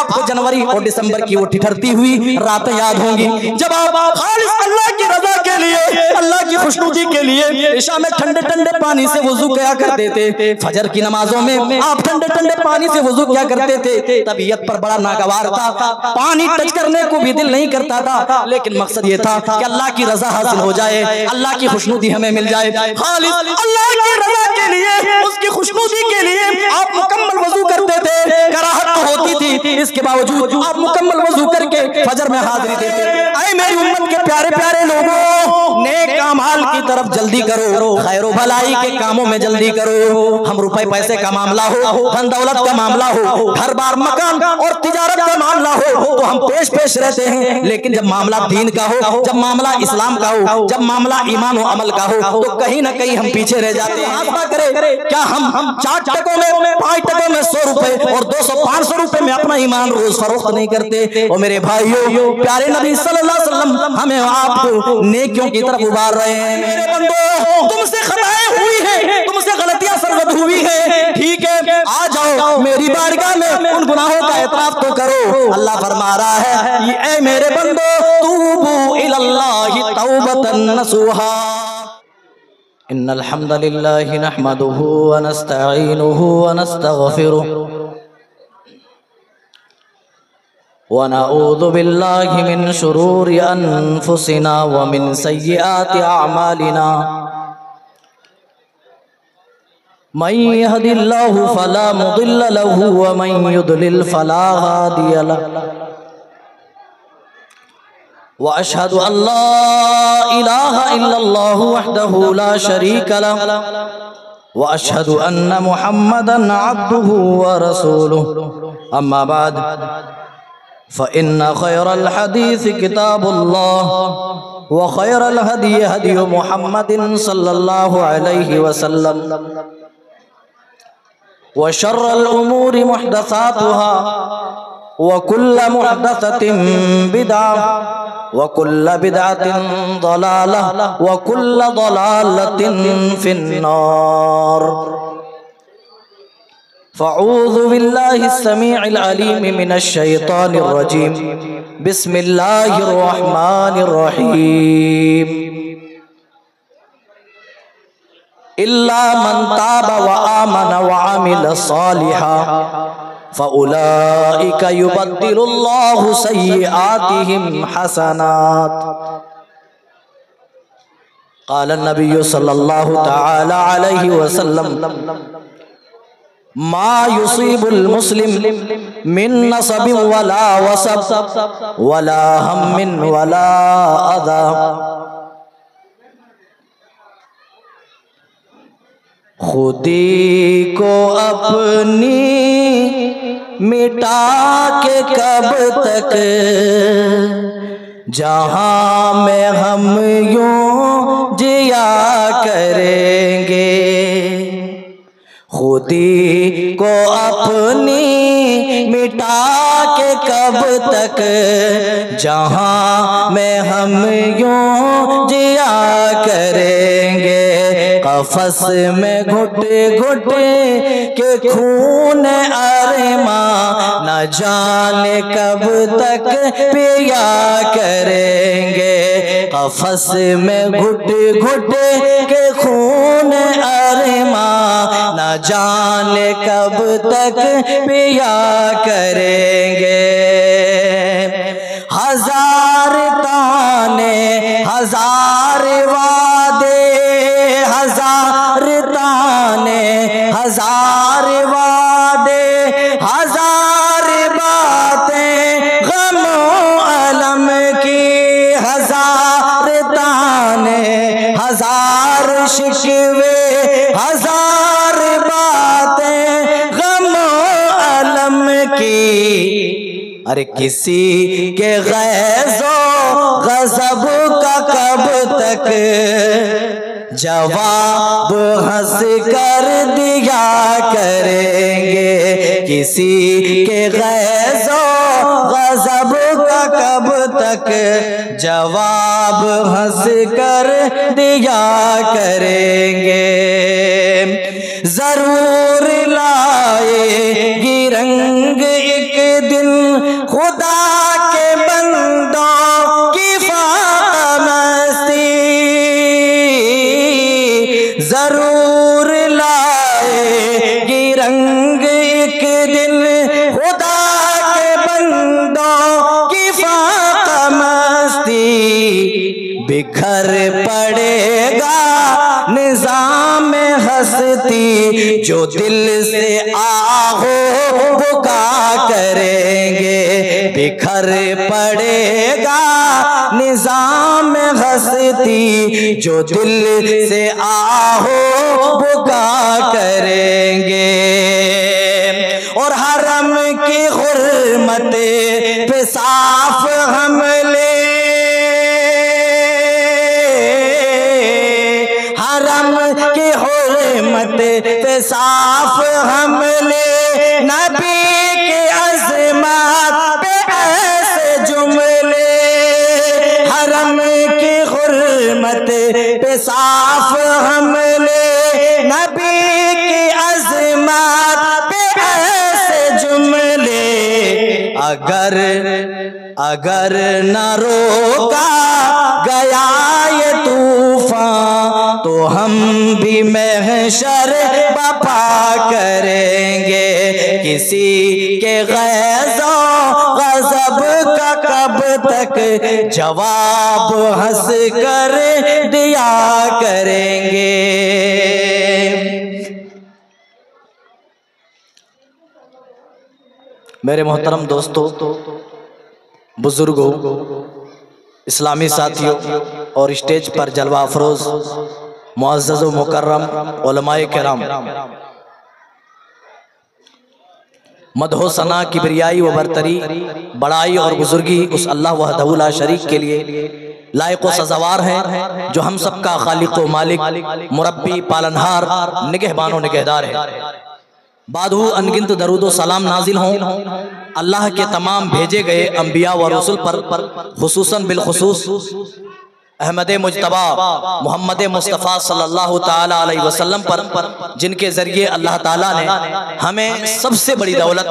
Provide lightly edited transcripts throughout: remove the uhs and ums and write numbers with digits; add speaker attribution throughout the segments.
Speaker 1: आपको जनवरी और दिसंबर की वो ठिठुरती हुई रातें याद होंगी जब आप खालिस अल्लाह की रजा के लिए, अल्लाह की खुशनुदी के लिए इशा में ठंडे ठंडे पानी से वुजू किया करते थे। फजर की नमाजों में आप ठंडे ठंडे पानी से वुजू किया करते थे। तबीयत पर बड़ा नागवार था, पानी टच करने को भी दिल नहीं करता था, लेकिन मकसद ये था कि अल्लाह की रजा हासिल हो जाए, अल्लाह की खुशनुदी हमें मिल जाए। खालिस अल्लाह की रजा के लिए, उसकी खुशनुदी के लिए आप मुकम्मल वजू करते थे। कराहत तो होती थी, इसके बावजूद आप मुकम्मल वजू करके फजर में हाजिरी देते। ऐ मेरी उम्मत के प्यारे प्यारे लोगों, नेक अमाल की तरफ जल्दी करो, खैर भलाई के कामों में जल्दी करो। हम रुपए पैसे का मामला हो, धन दौलत का मामला हो, घर बार मकान और तिजारत का मामला हो तो हम पेश रहते हैं, लेकिन जब मामला दीन का हो, जब मामला इस्लाम का हो, जब मामला ईमान और अमल का हो तो कहीं ना कहीं हम पीछे रह जाते हैं। क्या हम 4 टकों में, 5 टकों में 100 रुपए और 200-500 रुपए में अपना ईमान रोज फरोख्त नहीं करते। और मेरे भाइयों, प्यारे नबी सल्लल्लाहु अलैहि वसल्लम हमें आपको नेकियों की तरफ उबार रहे हैं। मेरे बंदो, तुमसे खताएं हुई हैं, तुमसे गलतियां सरजद हुई हैं, ठीक है, आ जाओ मेरी बारगाह में, उन गुनाहों का एतराफ तो करो। अल्लाह फरमा रहा है, ऐ मेरे बंदो, तूबू इलल्लाहि तौबतन नसूहा। इन्नल हम्दलिल्लाहि नहमदुहु व नस्तईनुहु व नस्तगफिरुहु व नऊज़ु बिल्लाहि मिन शुरूरि अनफुसिना व मिन सय्यिआति अअमालिना। मन यहदिल्लाहु फला मुदिल्ल लहु व मन युद्लिल फला हादिय लहु। व अशहदु अल्ला इलाहा इल्लल्लाहु वहदहु ला शरीका लहु व अशहदु अन्न मुहम्मदन अब्दुहु व रसूलुहु। अम्मा बाद फ़इन्न खैरल हदीस किताबुल्लाह व खैरल हदी हदी मुहम्मदिन सल्लल्लाहु अलैहि वसल्लम व शर्रल उमूरि मुहदसातुहा व कुल्ल मुहदसतिन बिदअह व कुल्ल बिदअतिन दलालह व कुल्ल दलालतिन फिन्नार। फ़अऊज़ु बिल्लाहिस समीइल अलीम मिनश शैतानिर रजीम। बिस्मिल्लाहिर रहमानिर रहीम। इल्ला मन ताबा व आमन व अमिल सालिहा फ़उलाइका युबद्दिलुल्लाहु सय्यिआतिहिम हसनात। क़ाल नबी सल्लल्लाहु तआला अलैहि वसल्लम मा युसीबुल मुस्लिम मिन नसबिन वला वसब वला हम्मिन वला अज़ा। खुदी को अपनी मिटा के कब तक जहां में हम यूं जिया करेंगे। खुदी को अपनी मिटा के कब तक जहां में हम यूं जिया करेंगे। कफस में घुट घुट के खून अरमां न जाने कब तक पिया करेंगे। कफस में घुट घुट के खून अरमां न जाने कब तक पिया करेंगे। हजार ताने हजार वादे, हजार ताने हजार वादे, हजार बातें गमो अलम की, हजार ताने हजार शिकवे, हजार बातें गमो अलम की। अरे किसी के गैज़ो गज़ब का कब तक जवाब हंस कर दिया करेंगे। किसी के गैज़ो गज़ब का कब तक जवाब हंस कर दिया करेंगे। जरूर लाएगी रंग एक दिन खुदा के बंदों की फामस्ती जरूर लाएगी रंग एक दिन। खुदा के बंदों की फामस्ती बिखर पड़ेगा निजाम हस्ती। जो दिल से आहो बुका करेंगे बिखर पड़ेगा निजाम हस्ती। जो दिल से आहो बुका करेंगे। और हरम की हुर्मत पे साफ हमले, हरम की हुर्मत पे साफ हमले, नबी के अज़मत पे ऐसे जुमले। हरम की हुर्मत पे साफ हमले, नबी की अज़मत पे ऐसे जुमले। अगर न रोका गया ये तूफान तो हम भी महशर बपा करेंगे। किसी के ग़ज़ो ग़ज़ब का कब तक जवाब हंस कर दिया करेंगे। मेरे मोहतरम दोस्तों, बुजुर्गों, इस्लामी साथियों और स्टेज पर जलवा अफरोज मुअज़्ज़ज़ व मुकर्रम उलमाए किराम, मदहो सना किबरियाई व बरतरी, बड़ाई और बुजुर्गी उस अल्लाह वहदहू ला शरीक के लिए लायक व सज़ावार हैं, जो हम सबका खालिक व मालिक, मुरब्बी, पालनहार, निगहबान व निगहदार है। बादहू अनगिनत दरूदो सलाम नाजिल हों अल्लाह के तमाम भेजे गए अंबिया व रसूल पर, खुसूसन बिलखुसूस अहमद मुज्तबा मोहम्मद मुस्तफ़ा सल्लल्लाहु ताला अलैहि वसल्लम पर, जिनके ज़रिए अल्लाह ताला ने हमें सबसे बड़ी दौलत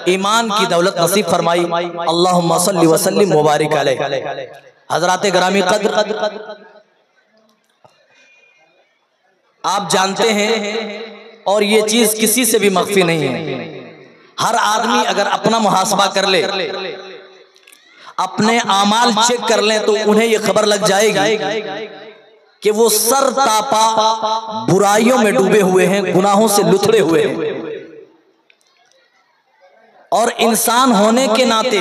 Speaker 1: ईमान की दौलत नसीब फरमाई। अल्लाहुम्मा सल्लि व सल्लिम मुबारिक अलैहि। हज़रात गिरामी क़द्र, आप जानते हैं और ये चीज़ किसी से भी मख्फी नहीं है, हर आदमी अगर अपना मुहासबा कर ले, अपने आमाल चेक कर लें, तो उन्हें ये खबर लग जाएगी कि वो सर तापा बुराइयों में डूबे हुए हैं, गुनाहों से लुथड़े हुए हैं। और इंसान होने के नाते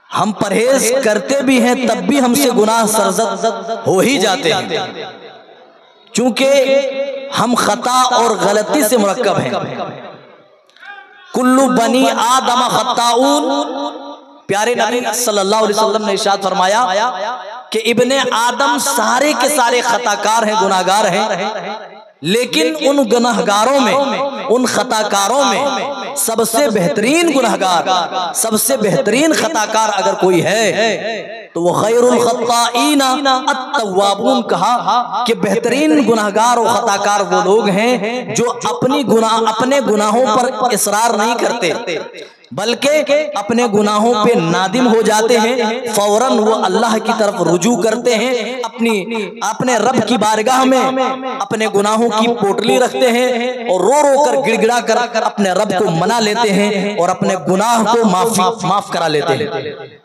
Speaker 1: हम परहेज करते भी हैं, तब भी हमसे गुनाह सरजद हो ही जाते हैं, क्योंकि हम खता और गलती से मुरक्कब हैं। कुल्लु बनी आदम खत्ताऊन, प्यारे नबी सल्लल्लाहु अलैहि वसल्लम ने इरशाद फरमाया कि इब्ने आदम सारे के सारे खताकार हैं, गुनाहगार हैं, लेकिन उन गुनाहगारों में, उन खताकारों में सबसे बेहतरीन गुनाहगार, सबसे बेहतरीन खताकार अगर कोई है तो वो खैरुल खत्ताईन अत-तव्वाबून कहा कि बेहतरीन गुनाहगार और खताकार वो लोग हैं जो अपने गुनाहों पर इसरार नहीं करते, बल्कि अपने गुनाहों पे नादिम हो जाते हैं, फौरन वो अल्लाह की तरफ रुजू करते हैं, अपने रब की बारगाह में अपने गुनाहों की पोटली रखते हैं और रो रो कर गिड़गिड़ा कर अपने रब को मना लेते हैं और अपने गुनाह को माफ करा लेते हैं।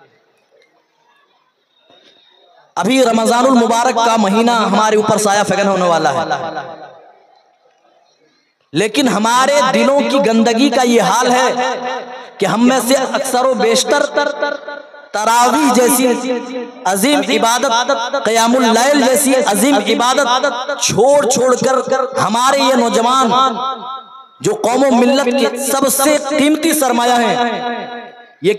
Speaker 1: अभी रमजानुल मुबारक का महीना हमारे ऊपर साया फगन होने वाला है, लेकिन हमारे दिलों की गंदगी का ये हाल है कि हम में से अक्सर व बेशतर तरावीह जैसी अजीम इबादत, क़यामुल लैल जैसी अजीम इबादत छोड़ छोड़ कर हमारे ये नौजवान जो कौम मिल्लत के सबसे कीमती सरमाया है, ये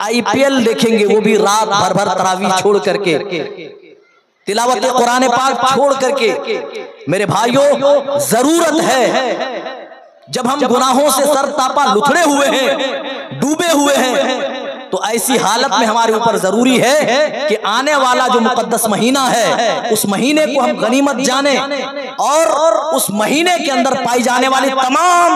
Speaker 1: IPL देखेंगे, वो भी रात भर भर तरावीह छोड़ करके, तिलावत कुरान पाक छोड़ करके। मेरे भाइयों, जरूरत है, जब हम गुनाहों से सर तापा लुथड़े हुए हैं, डूबे हुए हैं, तो ऐसी हालत में हमारे ऊपर जरूरी है कि आने वाला जो मुकद्दस महीना है, उस महीने को हम गनीमत जाने और उस महीने के अंदर पाई जाने वाली तमाम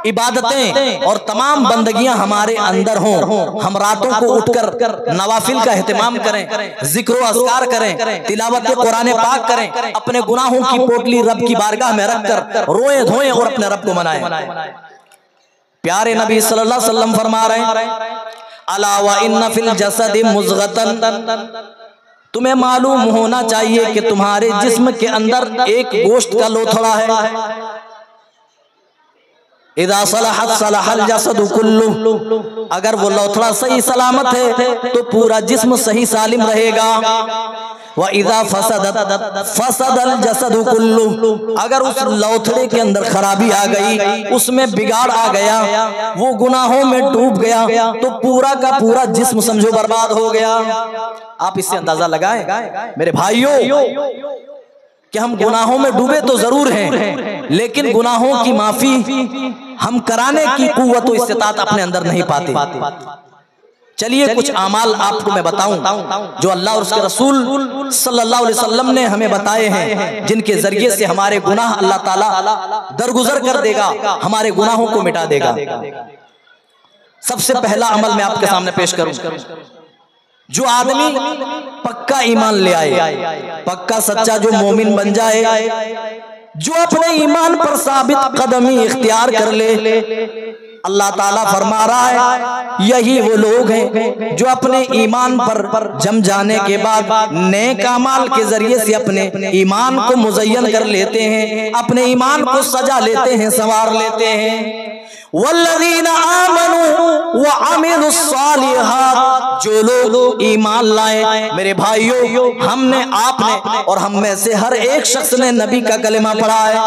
Speaker 1: इबादतें और तमाम बंदगियां हमारे अंदर हों। हम रातों को उठकर नवाफिल का एहतमाम करें, जिक्र व अस्कार करें, तिलावत कुरान पाक करें, अपने गुनाहों की पोटली रब की बारगाह में रखकर रोए धोएं और अपने रब को मनाएं। प्यारे नबी सल्लल्लाहु अलैहि वसल्लम फरमा रहे हैं, अला व इन्न फिल जसदि मुज़गतन, तुम्हें मालूम होना चाहिए कि तुम्हारे जिस्म के अंदर एक गोश्त का लोथड़ा है। इदा सलहत सलहल जसदु कुल्लु, अगर वो लोथड़ा सही सलामत है तो पूरा जिस्म सही सालिम रहेगा। व इदा फसदत फसदल जसदु कुल्लु, अगर उस लोथड़े के अंदर खराबी आ गई, उसमें बिगाड़ आ गया, वो गुनाहों में डूब गया, तो पूरा का पूरा जिस्म समझो बर्बाद हो गया। आप इससे अंदाजा लगाएं मेरे भाइयों कि हम गुनाहों में डूबे तो जरूर हैं, लेकिन गुनाहों की माफी हम कराने की कुव्वत और इस्तिताअत अपने अंदर नहीं पाते। चलिए कुछ अमाल आपको मैं बताऊं जो अल्लाह और उसके रसूल सल्लल्लाहु अलैहि वसल्लम ने हमें बताए हैं, जिनके जरिए से हमारे गुनाह अल्लाह ताला दरगुजर कर देगा, हमारे गुनाहों को मिटा देगा। सबसे पहला अमल मैं आपके सामने पेश करूं, जो आदमी पक्का ईमान ले आए, पक्का सच्चा जो मोमिन बन जाए, जो अपने ईमान पर साबित कदमी इख्तियार कर ले, अल्लाह ताला फरमा रहा है यही वो लोग हैं जो अपने ईमान पर जम जाने के बाद नेक अमाल के जरिए से अपने ईमान को मुज़य्यन कर लेते हैं, अपने ईमान को सजा लेते हैं, संवार लेते हैं। वल्लज़ीना आमनू व अमिलुस सालिहात, जो लोग ईमान लाए, मेरे भाइयों हमने, आपने और हम में से हर एक शख्स ने नबी का कलिमा पढ़ा है,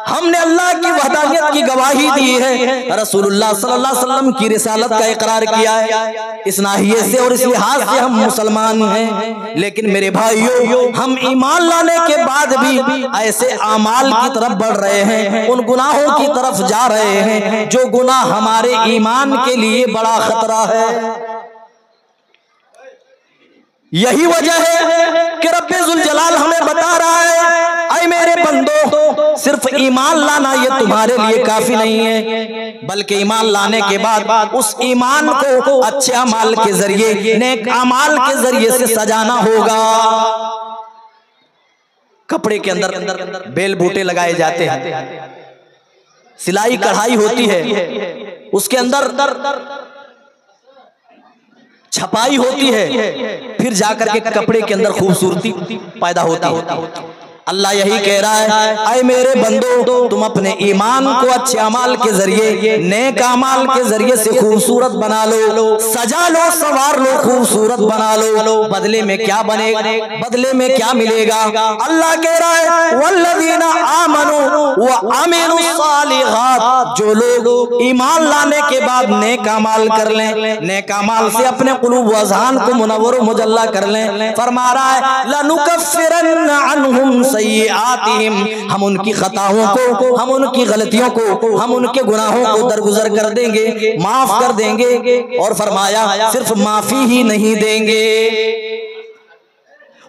Speaker 1: हमने अल्लाह की वहदानियत की गवाही दी है, रसूलुल्लाह सल्लल्लाहु अलैहि वसल्लम की रिसालत का इकरार किया है। इस नाहिये से और इस लिहाज से हम मुसलमान हैं। लेकिन मेरे भाइयों हम ईमान लाने के बाद भी ऐसे अमाल की तरफ बढ़ रहे हैं, उन गुनाहों की तरफ जा रहे हैं जो गुनाह हमारे ईमान के लिए बड़ा खतरा है। यही वजह है कि रब्बे जुल जलाल हमें बता रहा है, ऐ मेरे बंदो, सिर्फ ईमान लाना ये तुम्हारे लिए काफी नहीं है, बल्कि ईमान लाने के बाद उस ईमान को अच्छे अमाल के जरिए, नेक अमाल के जरिए से सजाना होगा। कपड़े के अंदर बेल बूटे लगाए जाते हैं, सिलाई कढ़ाई होती है, उसके अंदर छपाई होती है, फिर जाकर के कपड़े के अंदर खूबसूरती पैदा होती है। अल्लाह यही कह रहा है, ऐ मेरे बंदो तुम अपने ईमान को अच्छे अमाल के जरिए, नेक अमाल के जरिए से खूबसूरत बना लो, सजा लो, संवार लो, खूबसूरत बना लो। बदले में क्या बनेगा, बदले में क्या मिलेगा? अल्लाह कह रहा है वल्लज़ीना आमनू व अमिलुस सालिहात, जो लोग ईमान लाने के बाद नेक अमाल कर लें, नेक अमाल से अपने कुलूब व अज़हान को मुनव्वर मुजल्ला कर लें, फरमा रहा है लनुकफ्फिरन्ना अन्हुम सय्यिआतिहिम, हम उनकी खताओं को, हम उनकी गलतियों को, हम उनके गुनाहों को दरगुजर कर देंगे, माफ कर देंगे। और फरमाया सिर्फ माफी ही नहीं देंगे,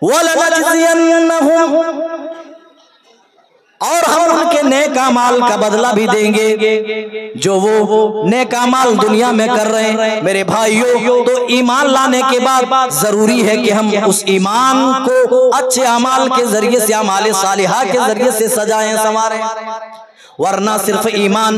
Speaker 1: वलनजज़ियन्नहुम, और हम उनके नेक अमाल का बदला भी देंगे जो वो नेक अमाल दुनिया में कर रहे हैं। मेरे भाइयों तो ईमान लाने के बाद जरूरी है कि हम उस ईमान को अच्छे अमाल के जरिए से, अमाल सालिहा के जरिए से सजाएं, संवारें, वरना सिर्फ ईमान,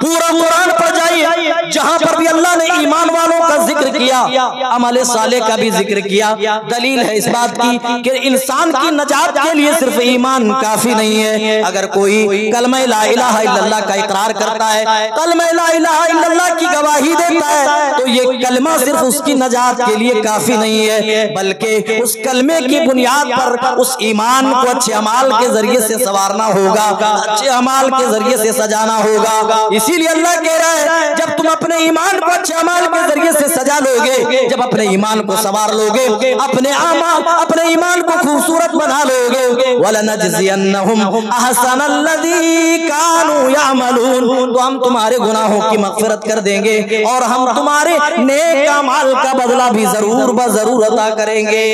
Speaker 1: पूरा कुरान पढ़ जाइए, जहां पर भी अल्लाह ने ईमान वालों का जिक्र किया, अमल सालेह का भी जिक्र किया। दलील है इस बात की कि इंसान की नजात के लिए सिर्फ ईमान काफी नहीं है। अगर कोई कलमा ला इलाहा इल्लल्लाह का इकरार करता है, कलमा ला इलाहा इल्लल्लाह की गवाही देता है, तो ये कलमा सिर्फ उसकी नजात के लिए काफी नहीं है, बल्कि उस कलमे की बुनियाद पर उस ईमान को अच्छे अमाल के जरिए से संवारना होगा, अच्छे अमाल के जरिए से सजाना होगा। इसीलिए अल्लाह कह रहा है जब तुम अपने ईमान को अच्छे अमाल के जरिए से सजा लोगे, जब अपने ईमान को संवार लोगे, अपने अमाल, अपने ईमान को खूबसूरत बना लोगे, वलनजज़ियन्नहुम अहसनल्लज़ी कानू यअमलून, तो हम तुम्हारे गुनाहों की मग़फ़िरत कर देंगे और हम तुम्हारे नेक अमाल का बदला भी जरूर ब जरूर अता करेंगे।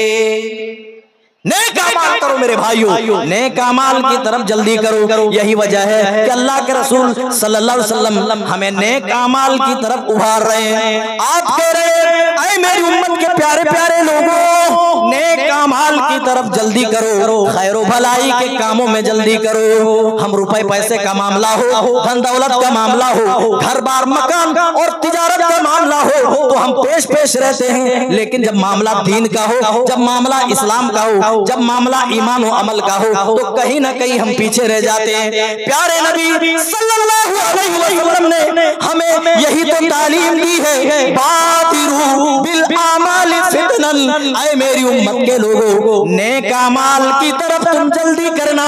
Speaker 1: नेक अमाल करो मेरे भाइयों, नेक अमाल की तरफ जल्दी करो। यही वजह है कि अल्लाह के रसूल सल्लल्लाहु अलैहि वसल्लम हमें नेक अमाल की तरफ उभार रहे हैं। आप कह रहे हैं ऐ मेरी उम्मत के प्यारे प्यारे लोगों, नेक अमाल की तरफ जल्दी करो, खैर भलाई के कामों में जल्दी करो। हम रुपए पैसे का मामला हो, धन दौलत का मामला हो, घर बार मकान और तिजारत का मामला हो तो हम पेश रहते हैं, लेकिन जब मामला दीन का हो, जब मामला इस्लाम का हो, जब मामला ईमान और अमल का हो तो कहीं ना कहीं हम पीछे रह जाते हैं। प्यारे नबी सल्लल्लाहु अलैहि वसल्लम ने हमें यही तो तालीम दी है, बादिरू बिल आमाल फितनन। ऐ मेरी उम्मत के लोगों, नेक अमाल की तरफ तुम जल्दी करना,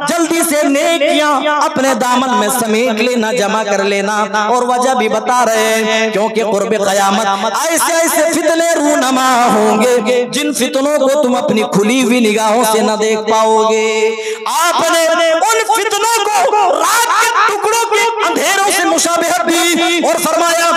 Speaker 1: जल्दी से नेकियां अपने दामन में समेट लेना, जमा कर लेना। और वजह भी बता रहे हैं, क्योंकि कुर्ब क़यामत ऐसे ऐसे फितने रूनमा होंगे जिन फितनों को तुम अपनी खुली हुई निगाहों से न देख पाओगे। आपने उन फितनों को रात के टुकड़ों के अंधेरों से मुशाबहत दी और फरमाया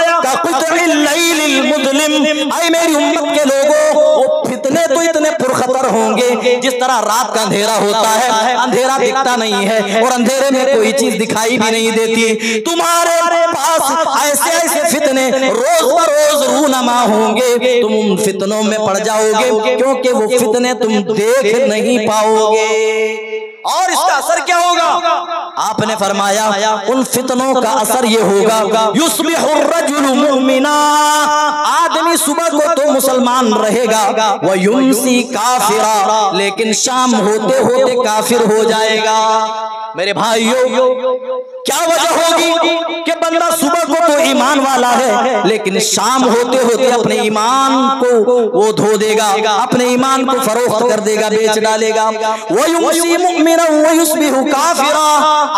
Speaker 1: ऐ मेरी उम्मत के लोगों, वो फितने तो इतने पुरखतर होंगे जिस तरह रात का अंधेरा होता है, अंधेरा दिखता नहीं है और अंधेरे में कोई चीज दिखाई भी नहीं देती। तुम्हारे पास ऐसे ऐसे फितने रोज बरोज रूनमा होंगे, तुम उन फितनों में पड़ जाओगे क्योंकि वो फितने तुम देख नहीं पाओगे। और इसका असर क्या होगा? आपने फरमाया उन फितनों का असर ये होगा, युस्बिहु रजुलु मुमिना, आदमी सुबह को तो मुसलमान रहेगा, व युमसी काफिरा, लेकिन शाम होते होते काफिर हो जाएगा। मेरे भाइयों, क्या वजह होगी कि बंदा सुबह को तो ईमान वाला है, लेकिन शाम होते होते अपने ईमान को वो धो देगा, अपने ईमान को फरोख्त कर देगा, बेच डालेगा। वो युमसी मुमिना व युस्बिहु काफिरा,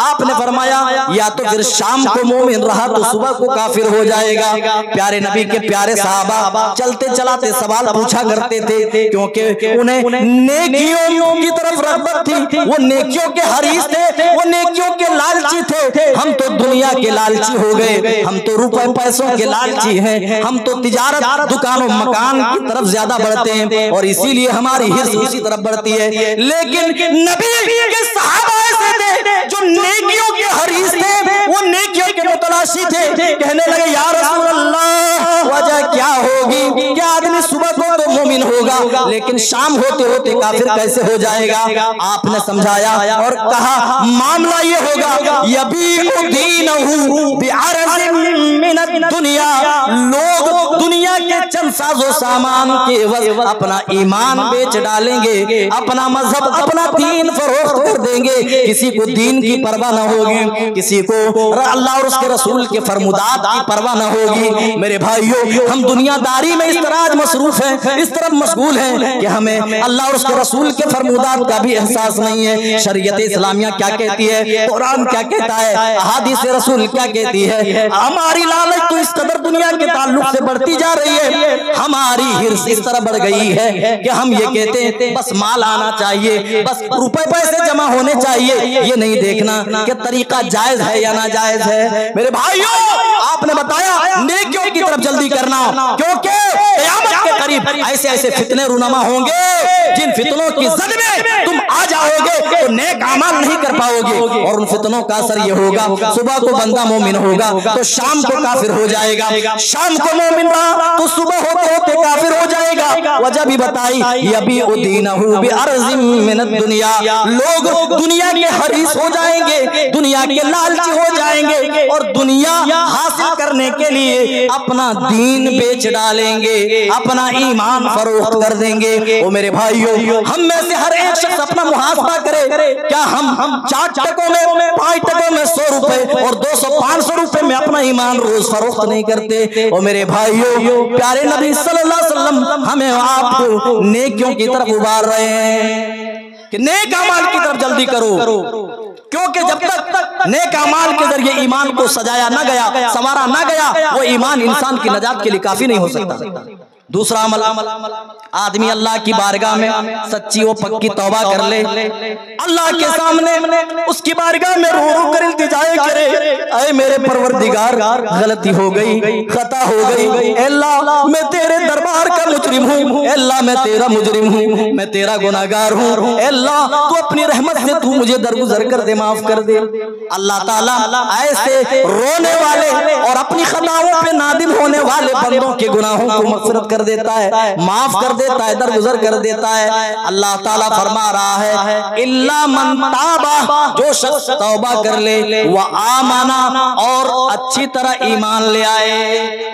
Speaker 1: आपने फरमाया या तो फिर शाम को मोमिन रहा तो सुबह को काफिर हो जाएगा। प्यारे नबी के प्यारे साहबा चलते चलाते सवाल पूछा करते थे, क्योंकि उन्हें नेकियों की तरफ रग़बत थी, वो नेकियों के हरीस थे, वो नेकियों के लालची थे। हम तो दुनिया के लालची हो गए, हम तो रुपए पैसों के लालची हैं, हम तो तिजारत दुकानों मकान की तरफ ज्यादा बढ़ते हैं और इसीलिए हमारी हिर्स उसी तरफ बढ़ती है। लेकिन नबी के सहाबा ऐसे थे जो नेकियों के हरीस थे, वो नेकियों के मुतलाशी थे। कहने लगे या रसूल अल्लाह, वजह क्या होगी कि आदमी सुबह को तो मोमिन होगा लेकिन शाम होते होते काफिर कैसे हो जाएगा? आपने समझाया और कहा मामला ये होगा, यबीउ दीनहु बिअरज़िन मिनद दुनिया, लोग दुनिया के चंद साजो सामान के एवज अपना ईमान बेच डालेंगे, अपना मजहब अपना दीन फरोख्त कर देंगे। किसी को दीन की परवाह न होगी, किसी को अल्लाह और उसके रसूल के फरमुदात की परवाह न होगी। मेरे भाइयों, हम दुनियादारी में इस तरह मसरूफ हैं, इस तरफ मशगूल हैं कि हमें अल्लाह और उसके रसूल के फरमुदात का भी एहसास नहीं है। शरीयत इस्लामिया क्या कहती है, कुरान क्या कहता है, अहादीस रसूल क्या कहती है। हमारी लालच तो इस कदर दुनिया के ताल्लुक से बढ़ती जा रही है, हमारी हिर्स इस तरह बढ़ गई है कि हम ये कहते हैं बस माल आना चाहिए, बस रुपए पैसे जमा होने चाहिए, ये नहीं देखना कि तरीका जायज है या नाजायज है। मेरे भाइयों, आपने बताया नेकियों की तरफ जल्दी करना, क्योंकि क़यामत के करीब ऐसे ऐसे फितने रूनमा होंगे जिन फितनों की जद में तुम आ जाओगे तो नेक अमाल नहीं कर पाओगे। और उन फितनों का असर ये होगा, सुबह को बंदा मोमिन होगा तो शाम को काफिर हो जाएगा, शाम को मोमिन रहा तो सुबह होते होते काफिर हो जाएगा। वजह भी बताई, यबीउ दीनहु बिअरज़िन मिनद दुनिया, लोग दुनिया के हरीस हो जाएंगे, दुनिया के लालची हो जाएंगे और दुनिया हासिल करने के लिए अपना दीन बेच डालेंगे, अपना ईमान फरोख्त कर देंगे। ओ मेरे भाइयों, हम में से हर एक शख्स अपना मुहासबा करे, क्या हम 4 टकों में 5 टकों में 100 रुपए और 200-500 रुपए में अपना ईमान रोज फरोख्त नहीं करते? ओ मेरे भाइयों, प्यारे नबी सल्लल्लाहु अलैहि वसल्लम हमें आपको नेकियों की तरफ उबार रहे हैं कि नेक अमाल की तरफ जल्दी करो, क्योंकि जब तक नेक अमाल के जरिए ईमान को सजाया ना गया, संवारा ना गया, वो ईमान इंसान की नजात के लिए काफी नहीं हो सकता। दूसरा अमल, आदमी अल्लाह की बारगाह में सच्ची व पक्की तौबा कर ले, अल्लाह के सामने उसकी बारगाह में रो रो कर इल्तिजाए करे, ऐ मेरे परवरदिगार गलती हो गई, खता हो गई, अल्लाह मैं तेरे दरबार का मुजरिम हूँ, अल्लाह मैं तेरा मुजरिम हूँ, मैं तेरा गुनाहगार हूँ, अल्लाह तू अपनी रहमत से तू मुझे दरगुजर कर दे, माफ कर दे। अल्लाह ताला ऐसे रोने वाले और अपनी खताओं पे नादिम होने वाले बंदों के गुनाहों को मग़फ़िरत कर देता है, माफ कर देता है, दरगुजर कर देता है। अल्लाह ताला फरमा रहा है इल्ला मन ताबा, जो शख्स तौबा कर ले, व आमना और अच्छी तरह ईमान ले आए,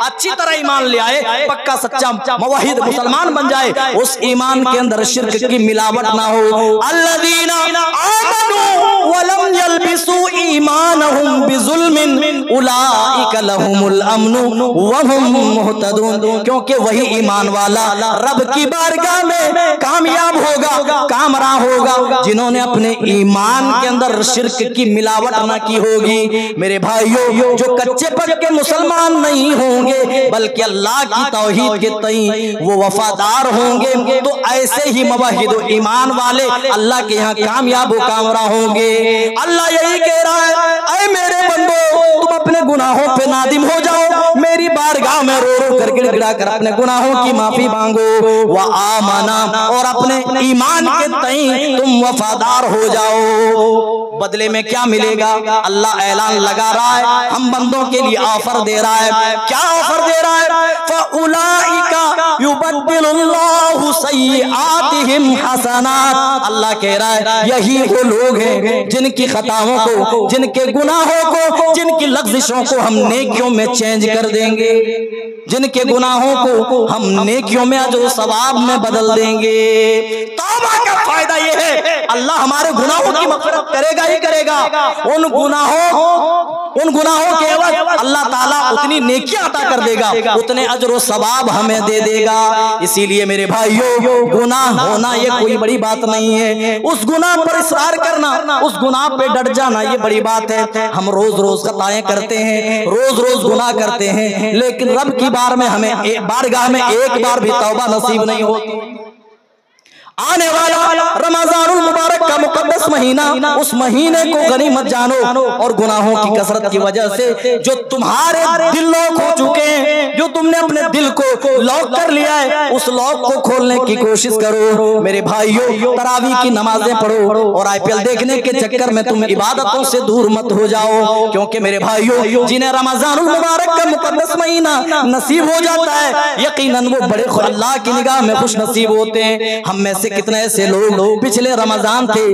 Speaker 1: अच्छी तरह ईमान ले आए, पक्का सच्चा मुवहिद मुसलमान बन जाए, उस ईमान के अंदर शिर्क की मिलावट ना हो। अल्लज़ीना आमनू व लम यल्बिसू ईमानहुम बिजुल्मिन उलाइका लहुमुल अम्नु व हुम मुहतदून, क्योंकि वही ईमान वाला रब की बारगाह में कामयाब होगा, कामरा होगा, जिन्होंने अपने ईमान के अंदर शिर्क की मिलावट ना की होगी। मेरे भाइयों, जो कच्चे पक्के मुसलमान नहीं होंगे बल्कि अल्लाह की तौहीद के तई वो वफादार होंगे, तो ऐसे ही मुवहिद ईमान वाले अल्लाह के यहाँ कामयाब व कामरा होंगे। अल्लाह यही कह रहा है, ऐ मेरे बंदो, तुम अपने गुनाहों पे नादिम हो जाओ, मेरी बारगाह में रो रो कर गिड़गिड़ा कर अपने गुनाहों की माफी मांगो, व आमना और अपने ईमान के तई तुम वफादार हो जाओ। बदले में क्या मिलेगा? अल्लाह ऐलान लगा रहा है, हम बंदों के लिए ऑफर दे रहा है। क्या ऑफर दे रहा है? फउलाइका युबद्दिलुल्लाहु सय्यिआतिहिम हसनात। अल्लाह कह रहा है यही वो लोग हैं जिनकी खताओं को, जिनके गुनाहों को, जिनकी लग़्ज़िशों को हम नेकियों में चेंज कर देंगे, जिनके गुनाहों को हम नेकियों में अजर सवाब में बदल देंगे। तौबा का फायदा ये है, अल्लाह हमारे गुनाहों की मग़फ़िरत करेगा ही करेगा, उन गुनाहों के एवज अल्लाह ताला उतनी नेकियां अता कर देगा, उतने अजर सवाब हमें दे देगा। इसीलिए मेरे भाइयों, गुनाह होना ये कोई बड़ी बात नहीं है, उस गुनाह पर इसरार करना, उस गुनाह पे डट जाना ये बड़ी बात है। हम रोज रोज खताएं करते हैं, रोज रोज गुनाह करते हैं, लेकिन रब की बारगाह में एक बार भी तौबा नसीब नहीं होती। आने वाला रमजानुल मुबारक का मुकद्दस महीना, उस महीने को गनीमत जानो और गुनाहों की कसरत की वजह से जो तुम्हारे दिल लॉक हो चुके हैं, जो तुमने अपने दिल को लॉक कर लिया है, उस लॉक को खोलने की कोशिश करो। मेरे भाइयों, तरावी की नमाजें पढ़ो और IPL देखने के चक्कर में तुम इबादतों से दूर मत हो जाओ, क्योंकि मेरे भाइयों, जिन्हें रमजानुल मुबारक का मुकद्दस महीना नसीब हो जाता है, यकीनन वो बड़े अल्लाह की निगाह में खुश नसीब होते हैं। हम में से कितने ऐसे लोग पिछले रमजान थे,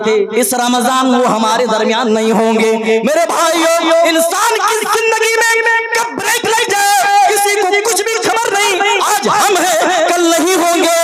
Speaker 1: इस रमजान वो हमारे दरमियान नहीं होंगे। मेरे भाइयों, इंसान की जिंदगी में कब ब्रेक लग जाए किसी को कुछ भी खबर नहीं, आज हम हैं कल नहीं होंगे।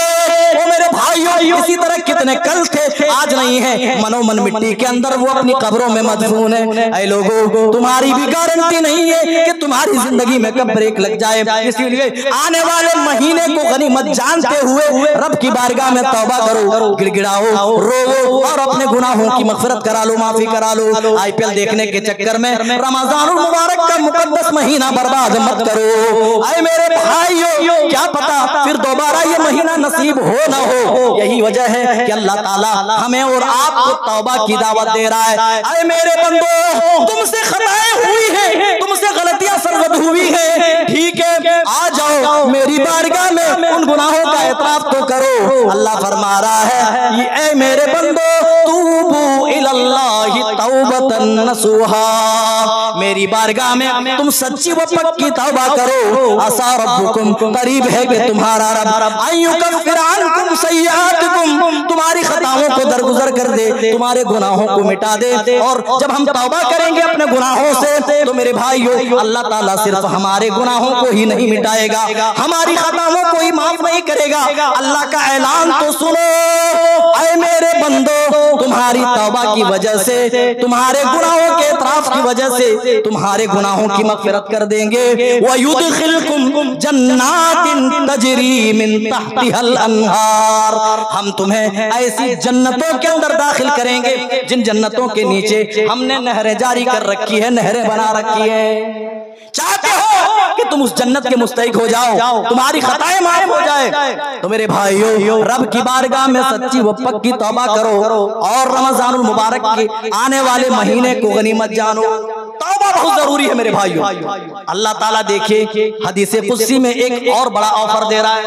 Speaker 1: ओ मेरे भाइयों, इसी तरह कितने कल थे आज नहीं है, मनोमन मिट्टी के अंदर वो अपनी कब्रों में मदफून है। ऐ लोगों, तुम्हारी भी गारंटी नहीं है कि तुम्हारी जिंदगी में कब ब्रेक लग जाए, इसीलिए आने वाले महीने को गनीमत जानते हुए रब की बारगाह में तौबा करो, गिड़गिड़ाओ, रोवो और अपने गुनाहों की मग़फ़िरत करा लो, माफी करा लो। IPL देखने के चक्कर में रमजानुल मुबारक का मुकद्दस महीना बर्बाद मत करो। ऐ मेरे भाइयों, क्या पता फिर दोबारा ये महीना नसीब हो ना हो। यही वजह है कि अल्लाह ताला हमें और आपको तौबा की दावत दे रहा है। ऐ मेरे बंदो, तुमसे खताएं हुई हैं, तुमसे गलतियां सरजद हुई हैं, ठीक है, आ जाओ मेरी बारगाह में, उन गुनाहों का एतराफ तो करो। अल्लाह फरमा रहा है, ऐ मेरे बंदो, तूबू इलल्लाहि तौबतन नसूहा, मेरी बारगाह में तुम सच्ची व पक्की तौबा करो। असा रब्बुकुम, करीब है कि तुम्हारा रब अय्युकफ्फिर अन्कुम सय्यातिकुम, तुम्हारी खताओं को दरगुजर कर दे, तुम्हारे गुनाहों को मिटा दे। और जब हम तौबा करेंगे अपने गुनाहों से, तो मेरे भाइयों, अल्लाह ताला सिर्फ हमारे गुनाहों को ही नहीं मिटाएगा, हमारी खताओं को ही माफ नहीं करेगा। अल्लाह का ऐलान तो सुनो, ऐ मेरे बंदो, तुम्हारी तौबा की वजह से, तुम्हारे गुनाहों के इतराफ की वजह से तुम्हारे गुनाहों की मग़फ़िरत कर देंगे। व युदखिलकुम जन्नातिन तजरी मिन तहतिहल अन्हार, हम तुम्हें ऐसी जन्नतों के अंदर दाखिल करेंगे जिन जन्नतों के नीचे हमने नहरें जारी कर रखी है, नहरें बना रखी है। चाहते हो कि तुम उस जन्नत के मुस्तहिक हो जाओ, तुम्हारी खताएं माफ हो जाए। तो मेरे भाइयों, रब की बारगाह में सच्ची व पक्की तौबा करो और रमजानुल मुबारक के आने वाले महीने को गनीमत जानो। तौबा बहुत जरूरी है मेरे भाइयों। अल्लाह ताला देखिए हदीस कुदसी में एक और बड़ा ऑफर दे रहा है,